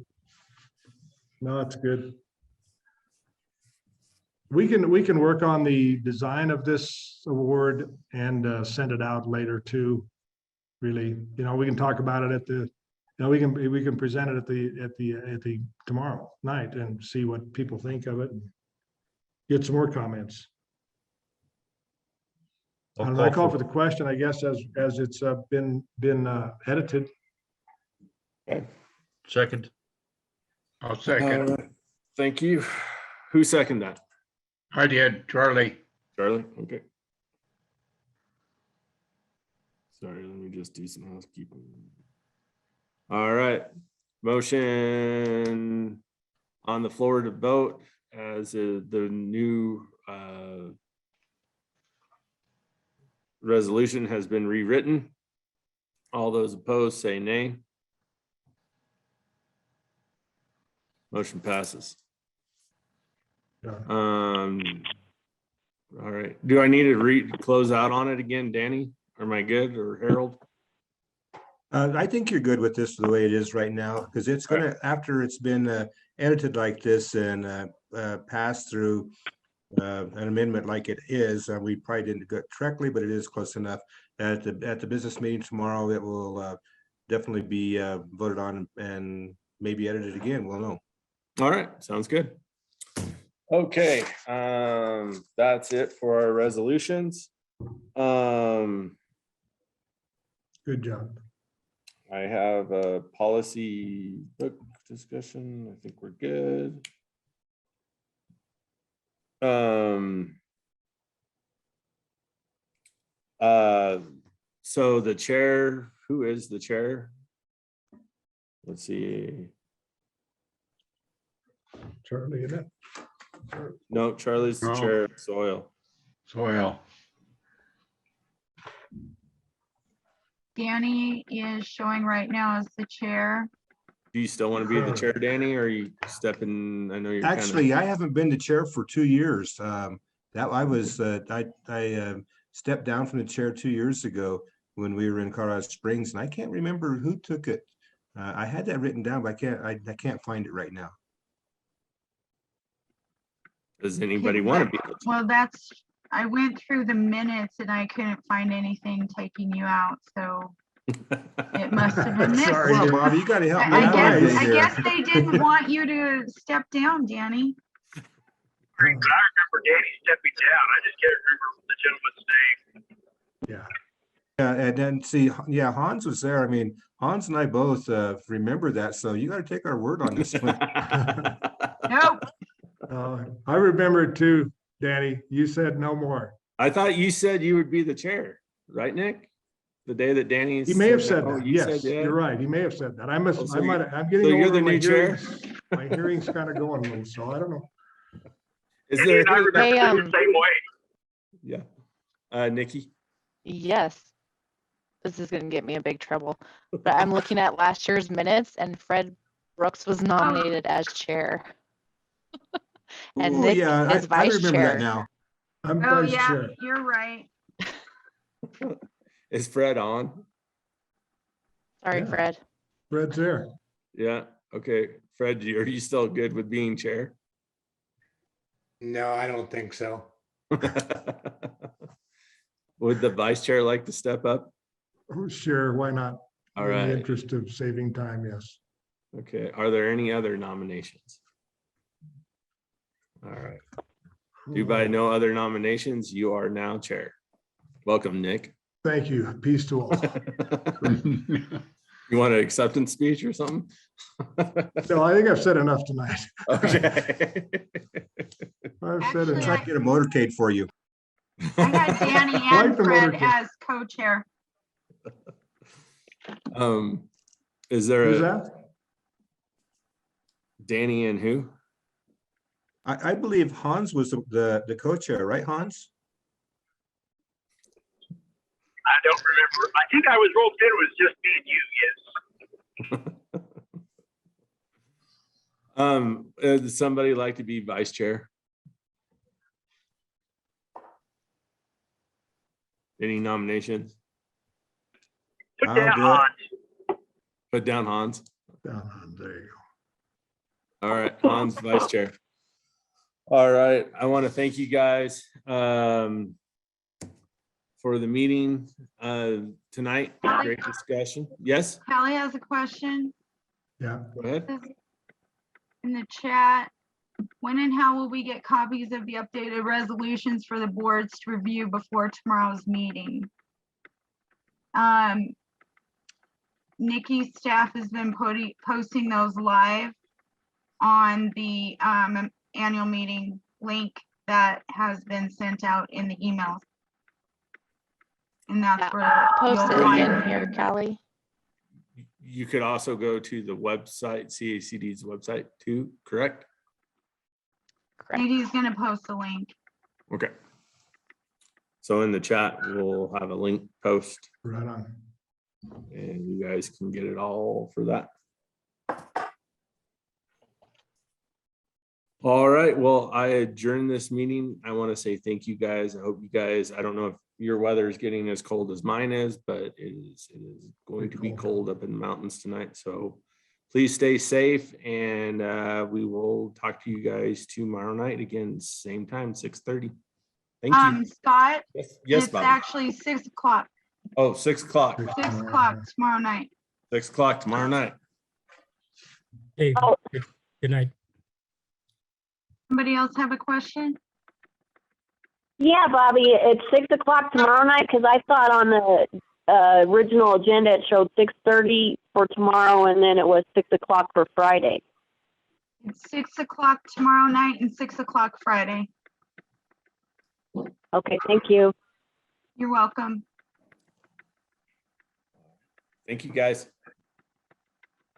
S16: No, it's good. We can work on the design of this award and send it out later too. Really, we can talk about it at the, we can present it at the tomorrow night and see what people think of it. And get some more comments. I don't know, I call for the question, I guess, as it's been edited.
S1: Okay.
S14: Second.
S8: I'll second.
S1: Thank you. Who seconded that?
S8: I did, Charlie.
S1: Charlie? Okay. Sorry, let me just do some housekeeping. All right. Motion on the floor to vote as the new resolution has been rewritten. All those opposed say nay. Motion passes. All right. Do I need to close out on it again, Danny? Am I good, or Harold?
S6: I think you're good with this the way it is right now, because it's gonna, after it's been edited like this and passed through an amendment like it is, we probably didn't go correctly, but it is close enough. At the business meeting tomorrow, it will definitely be voted on and maybe edited again. We'll know.
S1: All right, sounds good. Okay, that's it for our resolutions.
S16: Good job.
S1: I have a policy book discussion. I think we're good. So the chair, who is the chair? Let's see.
S16: Charlie, isn't it?
S1: No, Charlie's the
S8: No.
S1: chair of soil.
S8: Soil.
S3: Danny is showing right now as the chair.
S1: Do you still want to be the chair, Danny, or are you stepping? I know you're
S6: Actually, I haven't been the chair for 2 years. That I was, I stepped down from the chair 2 years ago when we were in Colorado Springs, and I can't remember who took it. I had that written down, but I can't find it right now.
S1: Does anybody want to be?
S3: Well, I went through the minutes and I couldn't find anything taking you out, so it must have been this.
S6: Sorry, Bob, you gotta help me
S3: I
S6: out
S3: guess,
S6: right
S3: I
S6: here.
S3: guess they didn't want you to step down, Danny.
S21: But I remember Danny stepping down. I just can't remember the gentleman's name.
S6: Yeah, and then see, yeah, Hans was there. I mean, Hans and I both remember that, so you gotta take our word on this one.
S3: Nope.
S16: I remember it too, Danny. You said no more.
S1: I thought you said you would be the chair, right, Nick? The day that Danny.
S16: He may have said
S1: Oh,
S16: that.
S1: you
S16: Yes,
S1: said, yeah?
S16: you're right. He may have said that. I must,
S1: Oh, so
S16: I might,
S1: you're-
S16: I'm getting
S1: so you're
S16: over
S1: the
S16: my
S1: new chair?
S16: hearing's, my hearing's kind of going low, so I don't know.
S1: Is
S21: Danny
S1: there?
S21: and I remember
S19: Hey,
S21: it the same way.
S1: Yeah. Nikki?
S19: Yes. This is gonna get me in big trouble, but I'm looking at last year's minutes and Fred Brooks was nominated as chair. And
S6: Ooh,
S19: Nick
S6: yeah,
S19: is
S6: I
S19: vice
S6: remember that
S19: chair.
S6: now.
S16: I'm
S3: Oh,
S16: vice
S3: yeah,
S16: chair.
S3: you're right.
S1: Is Fred on?
S19: Sorry,
S16: Yeah.
S19: Fred.
S16: Fred's there.
S1: Yeah, okay. Fred, are you still good with being chair?
S4: No, I don't think so.
S1: Would the vice chair like to step up?
S16: Oh, sure, why not?
S1: All
S16: In the
S1: right.
S16: interest of saving time, yes.
S1: Okay, are there any other nominations? All right. Do by no other nominations, you are now chair. Welcome, Nick.
S16: Thank you. Peace to all.
S1: You want an acceptance speech or something?
S16: No, I think I've said enough tonight.
S1: Okay.
S16: I've said
S3: Actually,
S16: enough.
S6: Try to get a motorcade for you.
S3: I had Danny
S16: Like
S3: and
S16: the
S3: Fred
S16: motorcade.
S3: as co-chair.
S1: Is there
S16: Who's
S1: a
S16: that?
S1: Danny and who?
S6: I believe Hans was the co-chair, right, Hans?
S21: I don't remember. I think I was roped in. It was just me and you. Yes.
S1: Does somebody like to be vice chair? Any nominations?
S21: Put
S6: I'll
S21: down
S6: do it.
S21: Hans.
S1: Put down Hans.
S16: There you
S1: All right, Hans, vice chair. All right, I want to thank you guys for the meeting tonight. Great discussion. Yes,
S3: Kelly has a question
S16: go. Yeah.
S1: go ahead.
S3: in the chat. When and how will we get copies of the updated resolutions for the boards to review before tomorrow's meeting? Nikki's staff has been posting those live on the annual meeting link that has been sent out in the emails. And that's where
S19: Post
S3: you'll
S19: it
S3: find
S19: again here, Callie.
S1: You could also go to the website, CACD's website too, correct?
S19: Correct.
S3: Nikki's gonna post the link.
S1: Okay. So in the chat, we'll have a link post
S16: Right on.
S1: and you guys can get it all for that. All right, well, I adjourn this meeting. I want to say thank you guys. I hope you guys, I don't know if your weather is getting as cold as mine is, but it is going to be cold up in the mountains tonight. So please stay safe and we will talk to you guys tomorrow night again, same time, 6:30. Thank you.
S3: Scott,
S1: Yes,
S3: it's
S1: Bob.
S3: actually 6 o'clock.
S1: Oh, 6 o'clock.
S3: 6 o'clock tomorrow night.
S1: 6 o'clock tomorrow night.
S7: Hey, good night.
S3: Somebody else have a question?
S2: Yeah, Bobby, it's 6 o'clock tomorrow night, because I thought on the original agenda it showed 6:30 for tomorrow, and then it was 6 o'clock for Friday.
S3: It's 6 o'clock tomorrow night and 6 o'clock Friday.
S2: Okay, thank you.
S3: You're welcome.
S1: Thank you, guys.